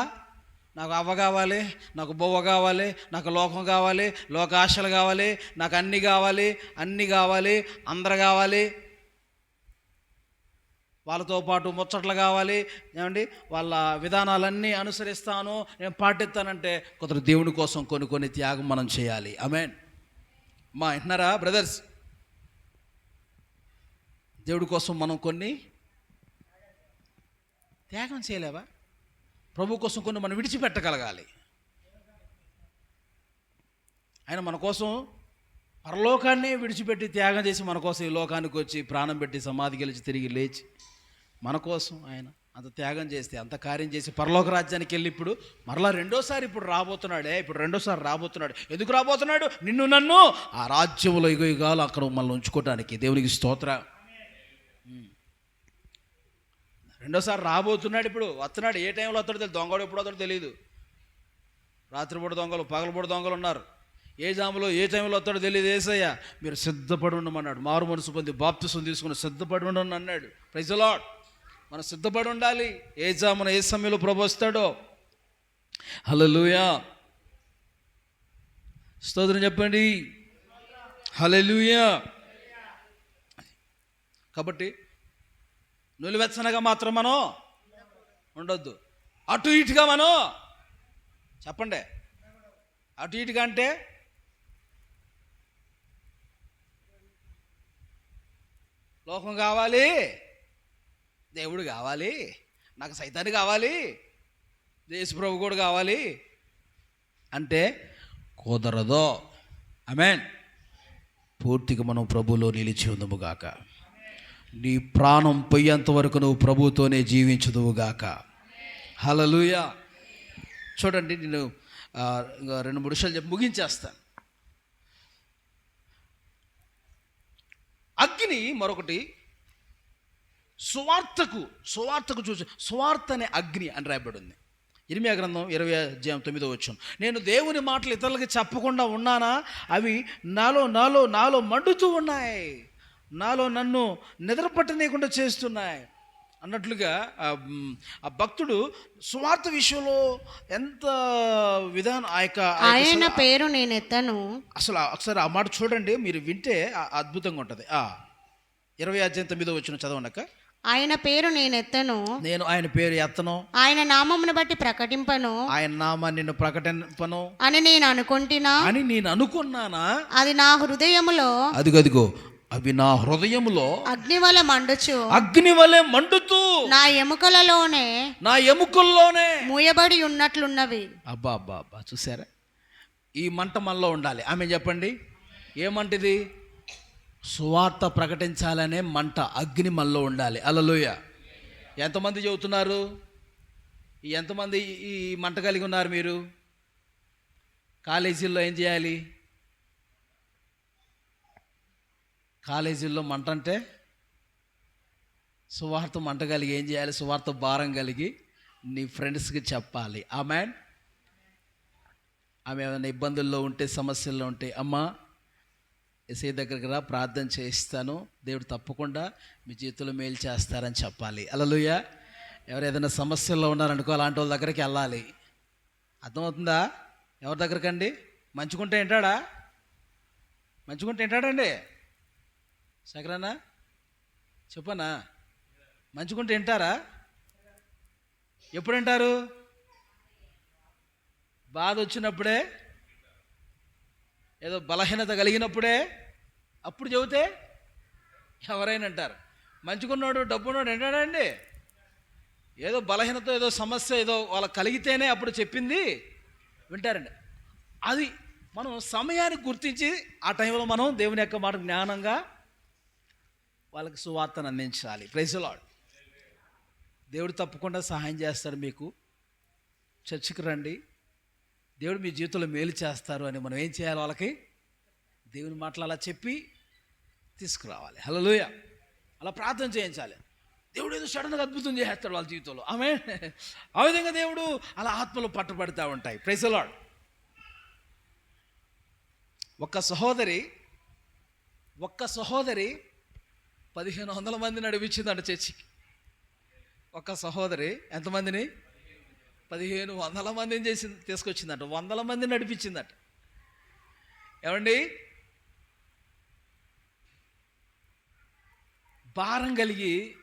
నాకు అవ్వ కావాలి, నాకు బొవ్వ కావాలి, నాకు లోకం కావాలి, లోకాశలు కావాలి, నాకు అన్నీ కావాలి, అందరు కావాలి, వాళ్ళతో పాటు ముచ్చట్లు కావాలి, ఏమండి వాళ్ళ విధానాలన్నీ అనుసరిస్తాను, నేను పాటిస్తానంటే కొందరు దేవుని కోసం కొన్ని త్యాగం మనం చేయాలి. ఆమేన్. మా వింటున్నారా బ్రదర్స్? దేవుడి కోసం మనం కొన్ని త్యాగం చేయలేవా? ప్రభు కోసం కొన్ని మనం విడిచిపెట్టగలగాలి. ఆయన మన కోసం పరలోకాన్ని విడిచిపెట్టి త్యాగం చేసి మన కోసం ఈ లోకానికి వచ్చి ప్రాణం పెట్టి సమాధి గెలిచి తిరిగి లేచి మన కోసం ఆయన అంత త్యాగం చేస్తే, అంత కార్యం చేసి పరలోక రాజ్యానికి వెళ్ళి ఇప్పుడు మరలా రెండోసారి రెండోసారి రాబోతున్నాడు. ఎందుకు రాబోతున్నాడు? నిన్ను నన్ను ఆ రాజ్యంలో యుగాలు అక్కడ మనల్ని ఉంచుకోవటానికి. దేవునికి స్తోత్రం. రెండోసారి రాబోతున్నాడు. ఇప్పుడు వస్తున్నాడు. ఏ టైంలో వస్తాడో తెలియదు. దొంగడు ఎప్పుడు వస్తాడో తెలియదు. రాత్రిపూట దొంగలు, పగలపూట దొంగలు ఉన్నారు. ఏ జాములో ఏ టైంలో వస్తాడో తెలియదు. యేసయ్య మీరు సిద్ధపడి ఉండమన్నాడు. మారు మనసు పొంది బాప్తిసం తీసుకుని సిద్ధపడి ఉండను అన్నాడు. Praise the lord. మనం సిద్ధపడి ఉండాలి. ఏ జామున ఏ సమయంలో ప్రభు వస్తాడో. హల్లెలూయా. స్తోత్రం చెప్పండి. హల్లెలూయా. కాబట్టి నులివెచ్చనగా మాత్రం మనం ఉండొద్దు. అటు ఇటుగా మనం చెప్పండి. అటు ఇటుగా అంటే లోకం కావాలి, దేవుడు కావాలి, నాకు సైతాన్ని కావాలి, యేసుప్రభు కూడా కావాలి అంటే కుదరదు. ఆమేన్. పూర్తిగా మనం ప్రభువులో నిలిచి ఉందముగాక. నీ ప్రాణం పోయేంత వరకు నువ్వు ప్రభువుతోనే జీవించదువుగాక. హల్లెలూయా. చూడండి, నేను ఇంకా 2-3 విషయాలు చెప్పి ముగించేస్తాను. అగ్ని మరొకటి, సువార్తకు చూసి సువార్త అనే అగ్ని అని రాయబడి ఉంది. ఇర్మీయా గ్రంథం 20:9. నేను దేవుని మాటలు ఇతరులకి చెప్పకుండా ఉన్నానా? అవి నాలో మండుతూ ఉన్నాయి, నాలో నన్ను నిద్రపట్టనీయకుండా చేస్తున్నాయి అన్నట్లుగా ఆ భక్తుడు సువార్త విషయంలో ఎంత విధానం ఆయన పేరు నేను ఎత్తను. అసలు ఒకసారి ఆ మాట చూడండి, మీరు వింటే అద్భుతంగా ఉంటుంది. 20:9 చదవండి. ఆయన పేరు నేను ఎత్తను, నేను ఆయన పేరు ఎత్తను, ఆయన నామమును బట్టి ప్రకటింపను, ఆయన నామాన్ని నేను ప్రకటింపను అని నేను అనుకున్నానా? అది నా హృదయములో, అదిగో అవి నా హృదయములో అగ్ని వలె మండుతూ నా ఎముకల్లోనే మూయబడి ఉన్నట్లున్నవి. అబ్బా చూసారా? ఈ మంట మనలో ఉండాలి. ఆమె చెప్పండి, ఏమంటిది? సువార్త ప్రకటించాలనే మంట, అగ్ని మనలో ఉండాలి. హల్లెలూయా. ఎంతమంది చెబుతున్నారు? ఎంతమంది ఈ మంట కలిగి ఉన్నారు? మీరు కాలేజీల్లో ఏం చేయాలి? కాలేజీల్లో మంట అంటే సువార్త మంట కలిగి ఏం చేయాలి? సువార్త భారం కలిగి నీ ఫ్రెండ్స్కి చెప్పాలి. ఆమె ఏమైనా ఇబ్బందుల్లో ఉంటే, సమస్యల్లో ఉంటే, అమ్మా యేసయ్య దగ్గరికి రా, ప్రార్థన చేయిస్తాను, దేవుడు తప్పకుండా మీ జీవితంలో మేలు చేస్తారని చెప్పాలి. హల్లెలూయా. ఎవరు ఏదైనా సమస్యల్లో ఉన్నారనుకో, అలాంటి వాళ్ళ దగ్గరికి వెళ్ళాలి. అర్థమవుతుందా? ఎవరి దగ్గరకండి? మంచుకుంటే వింటాడండి. సగరానా చెప్పనా? మంచుకుంటే వింటారా? ఎప్పుడు వింటారు? బాధ వచ్చినప్పుడే, ఏదో బలహీనత కలిగినప్పుడే, అప్పుడు చెబితే ఎవరైనా అంటారు. మంచుకున్నాడు, డబ్బున్నాడు వింటాడండి? ఏదో బలహీనత, ఏదో సమస్య ఏదో వాళ్ళకి కలిగితేనే అప్పుడు చెప్పింది వింటారండి. అది మనం సమయానికి గుర్తించి ఆ టైంలో మనం దేవుని యొక్క మాట జ్ఞానంగా వాళ్ళకి సువార్తను అందించాలి. Praise the lord. దేవుడు తప్పకుండా సహాయం చేస్తాడు. మీకు చర్చికి రండి, దేవుడు మీ జీవితంలో మేలు చేస్తారు అని మనం ఏం చేయాలి? వాళ్ళకి దేవుని మాటలు అలా చెప్పి తీసుకురావాలి. హల్లెలూయా. అలా ప్రార్థన చేయించాలి. దేవుడు ఏదో సడన్గా అద్భుతం చేస్తాడు వాళ్ళ జీవితంలో. ఆమె ఆ విధంగా దేవుడు అలా ఆత్మలో పట్టుబడుతూ ఉంటాయి. Praise the lord. ఒక్క సహోదరి 1500 మందిని నడిపించిందంట చర్చికి. ఒక సహోదరి ఎంతమందిని? 1500 మందిని తీసుకొచ్చిందట. 100 మందిని నడిపించిందట. ఏమండి?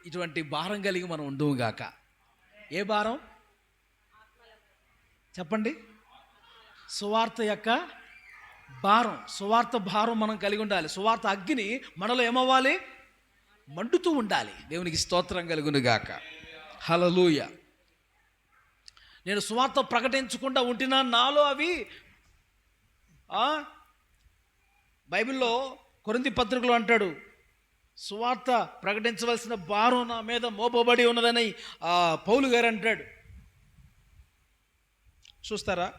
ఇటువంటి భారం కలిగి మనం ఉండవుగాక. ఏ భారం చెప్పండి? సువార్త యొక్క భారం. సువార్త భారం మనం కలిగి ఉండాలి. సువార్త అగ్ని మనలో ఏమవ్వాలి? మండుతూ ఉండాలి. దేవునికి స్తోత్రం కలుగునుగాక. హల్లెలూయా. నేను సువార్త ప్రకటించకుండా ఉంటున్నా, నాలో అవి బైబిల్లో కొరింథీ పత్రికలో అంటాడు, సువార్త ప్రకటించవలసిన భారం నా మీద మోపబడి ఉన్నదని పౌలు గారు అంటాడు. చూస్తారా?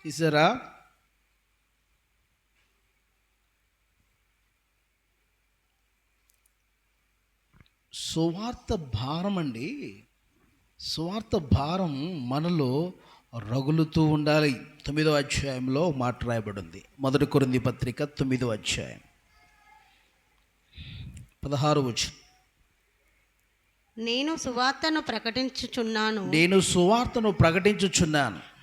తీసారా? సువార్త భారం అండి. సువార్త భారం మనలో రగులుతూ ఉండాలి. 9వ అధ్యాయంలో మాట రాయబడి ఉంది. 1 కొరింథీ పత్రిక 9వ అధ్యాయం 16వ వచనం. నేను సువార్తను ప్రకటించుచున్నాను,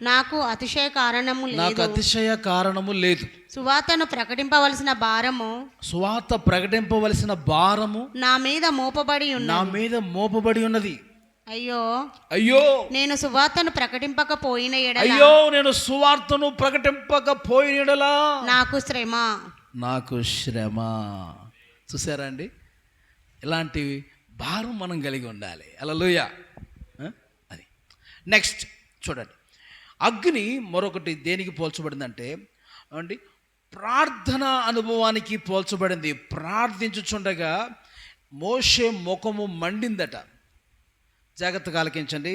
నాకు అతిశయ కారణము నాకు లేదు. అతిశయ కారణము లేదు. సువార్తను ప్రకటింపవలసిన భారము సువార్త ప్రకటింపవలసిన భారము నా మీద మోపబడి నా ఉన్నది. మీద మోపబడి ఉన్నది. అయ్యో అయ్యో నేను సువార్తను ప్రకటింపకపోయిన ఎడల అయ్యో నేను సువార్తను ప్రకటింపకపోయిన యెడల నాకు శ్రమ. నాకు శ్రమ. చూసారా అండి, ఇలాంటి భారం మనం కలిగి ఉండాలి. హల్లెలూయా. అది నెక్స్ట్ చూడండి, అగ్ని మరొకటి దేనికి పోల్చబడిందంటే అండి, ప్రార్థన అనుభవానికి పోల్చబడింది. ప్రార్థించుచుండగా మోషే ముఖము మండిందట. జాగ్రత్తగా ఆలకించండి,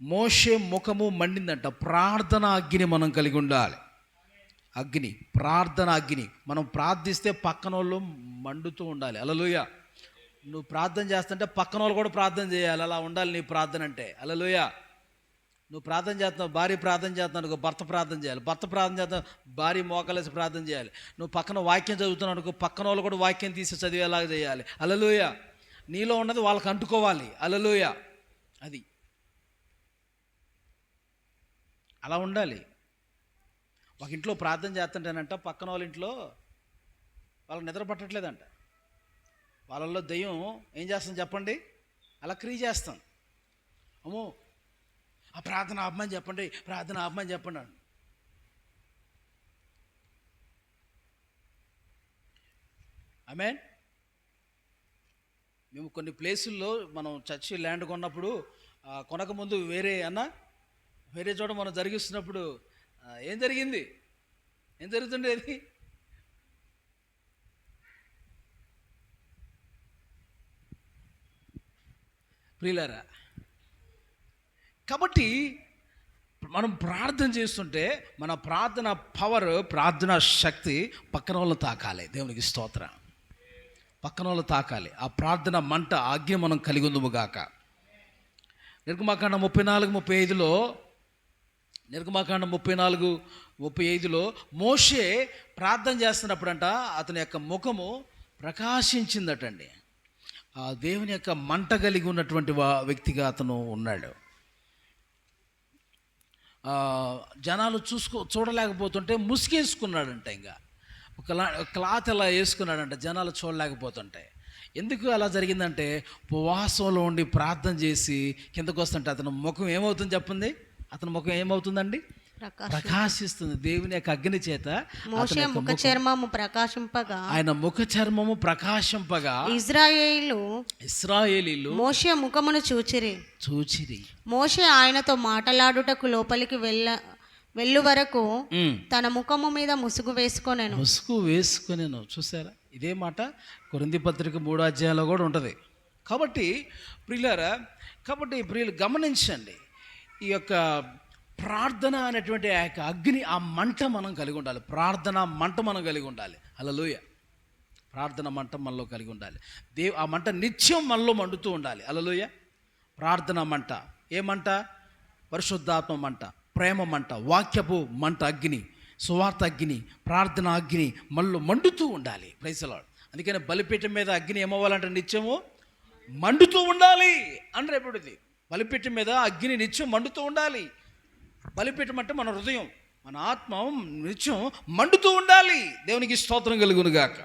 మోషే ముఖము మండిందంట. ప్రార్థన అగ్ని మనం కలిగి ఉండాలి. అగ్ని, ప్రార్థన అగ్ని. మనం ప్రార్థిస్తే పక్కన వాళ్ళు మండుతూ ఉండాలి. హల్లెలూయా. నువ్వు ప్రార్థన చేస్తుంటే పక్కన వాళ్ళు కూడా ప్రార్థన చేయాలి. అలా ఉండాలి నీ ప్రార్థన అంటే. హల్లెలూయా. నువ్వు ప్రార్థన చేస్తున్నావు, భార్య ప్రార్థన చేస్తున్నావు, భర్త ప్రార్థన చేయాలి. భర్త ప్రార్థన చేస్తున్నావు, భార్య మోకాలేసి ప్రార్థన చేయాలి. నువ్వు పక్కన వాక్యం చదువుతున్నావు అనుకో, పక్కన వాళ్ళు కూడా వాక్యం తీసి చదివేలాగా చేయాలి. హల్లెలూయా. నీలో ఉన్నది వాళ్ళకి అంటుకోవాలి. హల్లెలూయా. అది అలా ఉండాలి. ఒక ఇంట్లో ప్రార్థన చేస్తుంటేనంట, పక్కన వాళ్ళ ఇంట్లో వాళ్ళకి నిద్ర పట్టట్లేదంట. వాళ్ళల్లో దెయ్యం ఏం చేస్తాం చెప్పండి, అలా క్రియ చేస్తాం. అమ్మో ఆ ప్రార్థన ఆపమని చెప్పండి, ప్రార్థన ఆపమని చెప్పండి అని. ఆమేన్. మేము కొన్ని ప్లేసుల్లో మనం చర్చి ల్యాండ్ కొన్నప్పుడు కొనక ముందు వేరే చోట మనం జరిగిస్తున్నప్పుడు ఏం జరిగింది, ఏం జరుగుతుండేది? ప్రియులారా, కాబట్టి మనం ప్రార్థన చేస్తుంటే మన ప్రార్థన పవర్, ప్రార్థన శక్తి పక్కన వాళ్ళు తాకాలి. దేవునికి స్తోత్రం. పక్కన వాళ్ళు తాకాలి. ఆ ప్రార్థన మంట, ఆజ్ఞ మనం కలిగి ఉందుముగాక. నిర్గమాకాండం 34:35లో, నిర్గమాకాండం 34:35లో మోషే ప్రార్థన చేస్తున్నప్పుడంట అతని యొక్క ముఖము ప్రకాశించిందటండి. ఆ దేవుని యొక్క మంట కలిగి ఉన్నటువంటి వ్యక్తిగా అతను ఉన్నాడు. జనాలు చూడలేకపోతుంటే ముసుగేసుకున్నాడంట. ఇంకా ఒక క్లాత్ అలా వేసుకున్నాడంట, జనాలు చూడలేకపోతుంటే. ఎందుకు అలా జరిగిందంటే, ఉపవాసంలో ఉండి ప్రార్థన చేసి కిందకు వస్తుంటే అతని ముఖం ఏమవుతుంది చెప్పండి? అతని ముఖం ఏమవుతుందండి? ప్రకాశిస్తుంది. దేవుని యొక్క అగ్ని చేత మోషే ముఖ చర్మము ప్రకాశింపగా, ఆయన ముఖ చర్మము ప్రకాశింపగా ఇశ్రాయేలీలు మోషే ముఖమును చూచిరి. మోషే ఆయనతో మాటలాడుటకు లోపలికి వెళ్ళు వరకు తన ముఖము మీద ముసుగు వేసుకొనెను. చూసారా, ఇదే మాట కొరింథీ పత్రిక 3వ అధ్యాయంలో కూడా ఉంటుంది. కాబట్టి ప్రియులు గమనించండి, ఈ యొక్క ప్రార్థన అనేటువంటి ఆ యొక్క అగ్ని, ఆ మంట మనం కలిగి ఉండాలి. ప్రార్థన మంట మనం కలిగి ఉండాలి. హల్లెలూయా. ప్రార్థన మంట మనలో కలిగి ఉండాలి. ఆ మంట నిత్యం మనలో మండుతూ ఉండాలి. హల్లెలూయా. ప్రార్థన మంట. ఏ మంట? పరిశుద్ధాత్మ మంట, ప్రేమ మంట, వాక్యపు మంట, అగ్ని, సువార్త అగ్ని, ప్రార్థన అగ్ని మనలో మండుతూ ఉండాలి. Praise the lord. అందుకని బలిపీఠం మీద అగ్ని ఏమవ్వాలంటే నిత్యము మండుతూ ఉండాలి అని రేపటిది. బలిపీఠం మీద అగ్ని నిత్యం మండుతూ ఉండాలి. బలిపీఠం అంటే మన హృదయం, మన ఆత్మ నిత్యం మండుతూ ఉండాలి. దేవునికి స్తోత్రం కలుగునుగాక.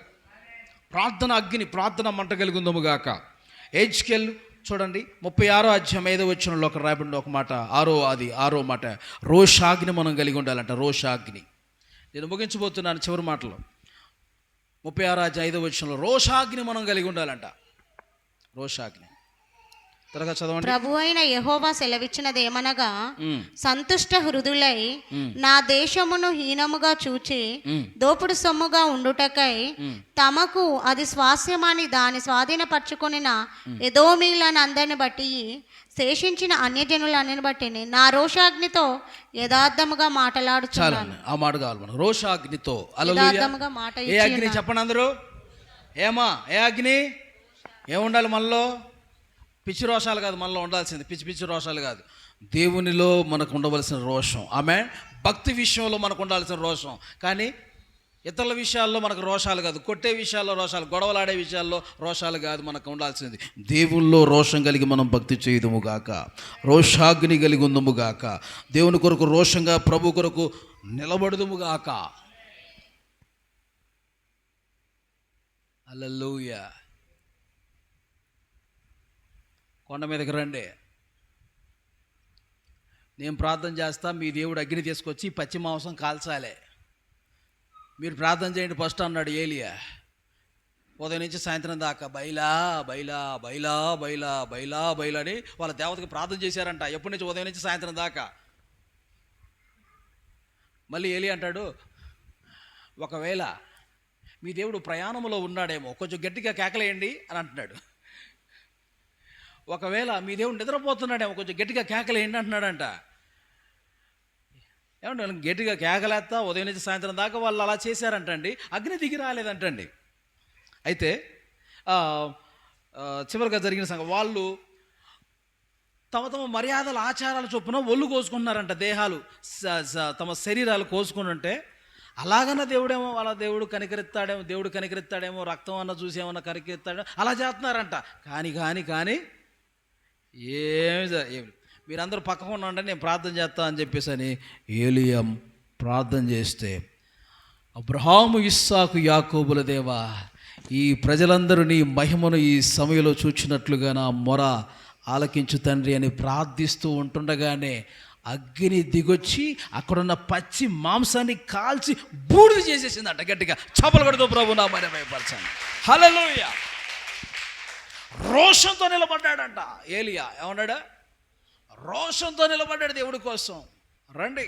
ప్రార్థన అగ్ని, ప్రార్థన మంట కలుగుందముగాక. హెజ్కేల్ చూడండి 36వ అధ్యాయం 5వ వచనంలో ఒక రాయబడిన ఒక మాట, ఆరో మాట, రోషాగ్ని మనం కలిగి ఉండాలంట. రోషాగ్ని. నేను ముగించబోతున్నాను చివరి మాటలో. 36వ అధ్యాయం 5వ వచనంలో రోషాగ్ని మనం కలిగి ఉండాలంట. రోషాగ్ని. త్వరగా చదవండి. ప్రభు అయిన యెహోవా సెలవిచ్చినది ఏమనగా, సంతుష్ట హృదులై నా దేశమును హీనముగా చూచి దోపుడు సొమ్ముగా ఉండుటకై తమకు అది స్వాస్యమని దాని స్వాధీనపరచుకొనిన ఎదోమీయులను అందరిని బట్టి శేషించిన అన్యజనులన్నిని బట్టి నా రోషాగ్నితో యథార్థముగా మాట్లాడుచున్నాను. ఆ మాట కావాలి మనం. రోషాగ్నితో. యథార్థముగా మాట. ఏ అగ్ని చెప్పండి అందరూ? ఏ అగ్ని? ఏముండాలి మనలో? పిచ్చి రోషాలు కాదు మనలో ఉండాల్సింది. పిచ్చి రోషాలు కాదు. దేవునిలో మనకు ఉండవలసిన రోషం. ఆమె భక్తి విషయంలో మనకు ఉండాల్సిన రోషం. కానీ ఇతరుల విషయాల్లో మనకు రోషాలు కాదు, కొట్టే విషయాల్లో రోషాలు, గొడవలాడే విషయాల్లో రోషాలు కాదు మనకు ఉండాల్సింది. దేవుల్లో రోషం కలిగి మనం భక్తి చేయదుము గాక, రోషాగ్ని కలిగి ఉందము గాక, దేవుని కొరకు రోషంగా ప్రభు కొరకు నిలబడదుము గాక. హల్లెలూయా. కొండ మీదకి రండి, నేను ప్రార్థన చేస్తా, మీ దేవుడు అగ్ని తీసుకొచ్చి పచ్చి మాంసం కాల్చాలి, మీరు ప్రార్థన చేయండి ఫస్ట్ అన్నాడు ఏలియా. ఉదయం నుంచి సాయంత్రం దాకా bylaw bylaw bylaw bylaw bylaw bylaw అని వాళ్ళ దేవతకి ప్రార్థన చేశారంట. ఎప్పటి నుంచి? ఉదయం నుంచి సాయంత్రం దాకా. మళ్ళీ ఏలియా అంటాడు, ఒకవేళ మీ దేవుడు ప్రయాణంలో ఉన్నాడేమో, కొంచెం గట్టిగా కేకలేయండి అని అంటున్నాడు. ఒకవేళ మీ దేవుడు నిద్రపోతున్నాడేమో, కొంచెం గట్టిగా కేకలేయండి అంటున్నాడంట. ఏమంటే గట్టిగా కేకలేస్తా ఉదయం నుంచి సాయంత్రం దాకా వాళ్ళు అలా చేశారంటండి, అగ్ని దిగి రాలేదంటండి. అయితే చివరిగా జరిగిన సంగతి, వాళ్ళు తమ తమ మర్యాదల ఆచారాల చొప్పున ఒళ్ళు కోసుకుంటున్నారంట, దేహాలు తమ శరీరాలు కోసుకుంటుంటే, అలాగన్నా దేవుడేమో వాళ్ళ దేవుడు కనికరిస్తాడేమో, రక్తం అన్న చూసి ఏమన్నా కనికరిస్తాడేమో అలా చేస్తున్నారంట. కానీ ఏమి మీరందరూ పక్కకు ఉండండి, నేను ప్రార్థన చేస్తా అని చెప్పేసి అని ఏలియా ప్రార్థన చేస్తే, అబ్రహాము, ఇస్సాకు, యాకోబుల దేవా, ఈ ప్రజలందరూ నీ మహిమను ఈ సమయంలో చూచినట్లుగా నా మొర ఆలకించు తండ్రి అని ప్రార్థిస్తూ ఉంటుండగానే అగ్ని దిగొచ్చి అక్కడున్న పచ్చి మాంసాన్ని కాల్చి బూడిద చేసేసిందంట. గట్టిగా చపలు కొడుతూ ప్రభు నా మరి భయపరచండి. హల్లెలూయా. రోషంతో నిలబడ్డాడంట ఏలియా. ఏమన్నాడు? రోషంతో నిలబడ్డాడు దేవుడి కోసం. రండి,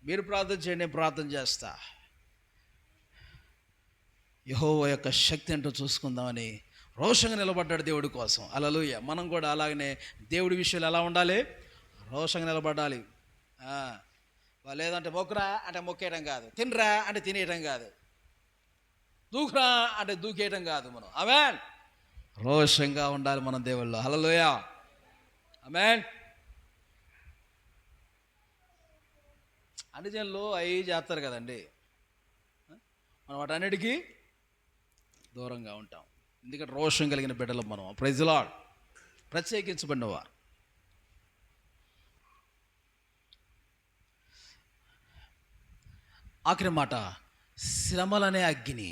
మీరు ప్రార్థన చేయండి, నేను ప్రార్థన చేస్తా. యెహోవా యొక్క శక్తి ఏంటో చూసుకుందామని రోషంగా నిలబడ్డాడు దేవుడి కోసం. హల్లెలూయా. మనం కూడా అలాగనే దేవుడి విషయాలు ఎలా ఉండాలి? రోషంగా నిలబడాలి. లేదంటే మొక్కురా అంటే మొక్కేయడం కాదు, తినరా అంటే తినేయడం కాదు, దూకురా అంటే దూకేయడం కాదు. మనం ఆమేన్, రోషంగా ఉండాలి మనం దేవుళ్ళు. హల్లెలూయా. ఆమేన్. అన్ని జనులు అవి చేస్తారు కదండి, మనం వాటన్నిటికీ దూరంగా ఉంటాం. ఎందుకంటే రోషం కలిగిన బిడ్డలు మనం. Praise the lord. ప్రత్యేకించబడినవారు. ఆఖరి మాట, శ్రమలనే అగ్ని.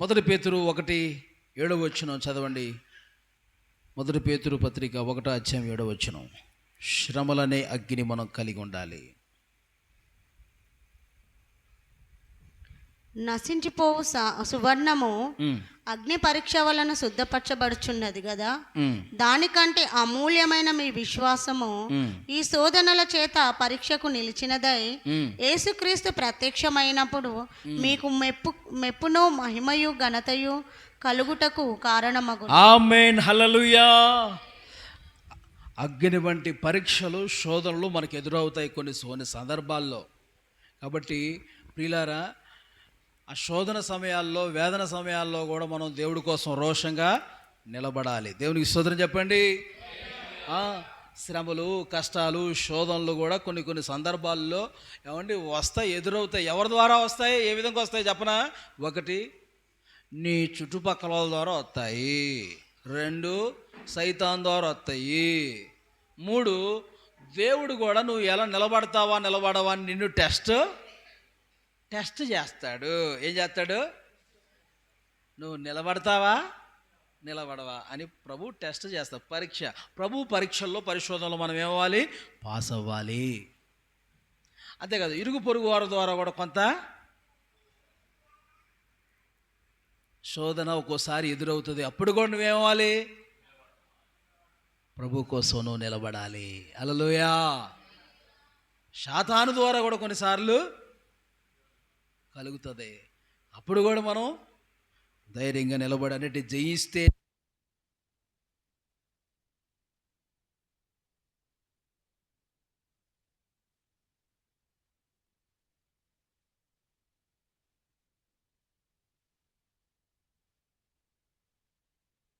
1 పేతురు 1:7 చదవండి. 1 పేతురు పత్రిక 1:7. శ్రమలనే అగ్ని మనం కలిగి ఉండాలి. నశించిపోవు సువర్ణము అగ్ని పరీక్ష వలన శుద్ధపరచబడుచున్నది కదా, దానికంటే అమూల్యమైన మీ విశ్వాసము ఈ శోధనల చేత పరీక్షకు నిలిచినదై యేసుక్రీస్తు ప్రత్యక్షమైనప్పుడు మీకు మెప్పును మహిమయు ఘనతయు కలుగుటకు కారణమగును. ఆమేన్. హల్లెలూయా. అగ్ని వంటి పరీక్షలు, శోధనలు మనకు ఎదురవుతాయి కొన్ని సందర్భాల్లో. కాబట్టి ప్రియులారా, ఆ శోధన సమయాల్లో, వేదన సమయాల్లో కూడా మనం దేవుడి కోసం రోషంగా నిలబడాలి. దేవునికి స్తోత్రం చెప్పండి. శ్రమలు, కష్టాలు, శోధనలు కూడా కొన్ని సందర్భాల్లో ఏమండి వస్తాయి, ఎదురవుతాయి. ఎవరి ద్వారా వస్తాయి? ఏ విధంగా వస్తాయి చెప్పనా? 1, నీ చుట్టుపక్కల వాళ్ళ ద్వారా వస్తాయి. 2, సైతాన్ ద్వారా వస్తాయి. 3, దేవుడు కూడా నువ్వు ఎలా నిలబడవా అని నిన్ను టెస్ట్ చేస్తాడు. ఏం చేస్తాడు? నువ్వు నిలబడవా అని ప్రభు టెస్ట్ చేస్తాడు, పరీక్ష. ప్రభు పరీక్షల్లో, పరిశోధనలో మనం ఏమవ్వాలి? పాస్ అవ్వాలి. అంతేకాదు, ఇరుగు పొరుగు వారి ద్వారా కూడా కొంత శోధన ఒక్కోసారి ఎదురవుతుంది. అప్పుడు కూడా నువ్వేమవ్వాలి? ప్రభు కోసం నువ్వు నిలబడాలి. హల్లెలూయా. సాతాను ద్వారా కూడా కొన్నిసార్లు కలుగుతుంది. అప్పుడు కూడా మనం ధైర్యంగా నిలబడి అన్నిటి జయిస్తే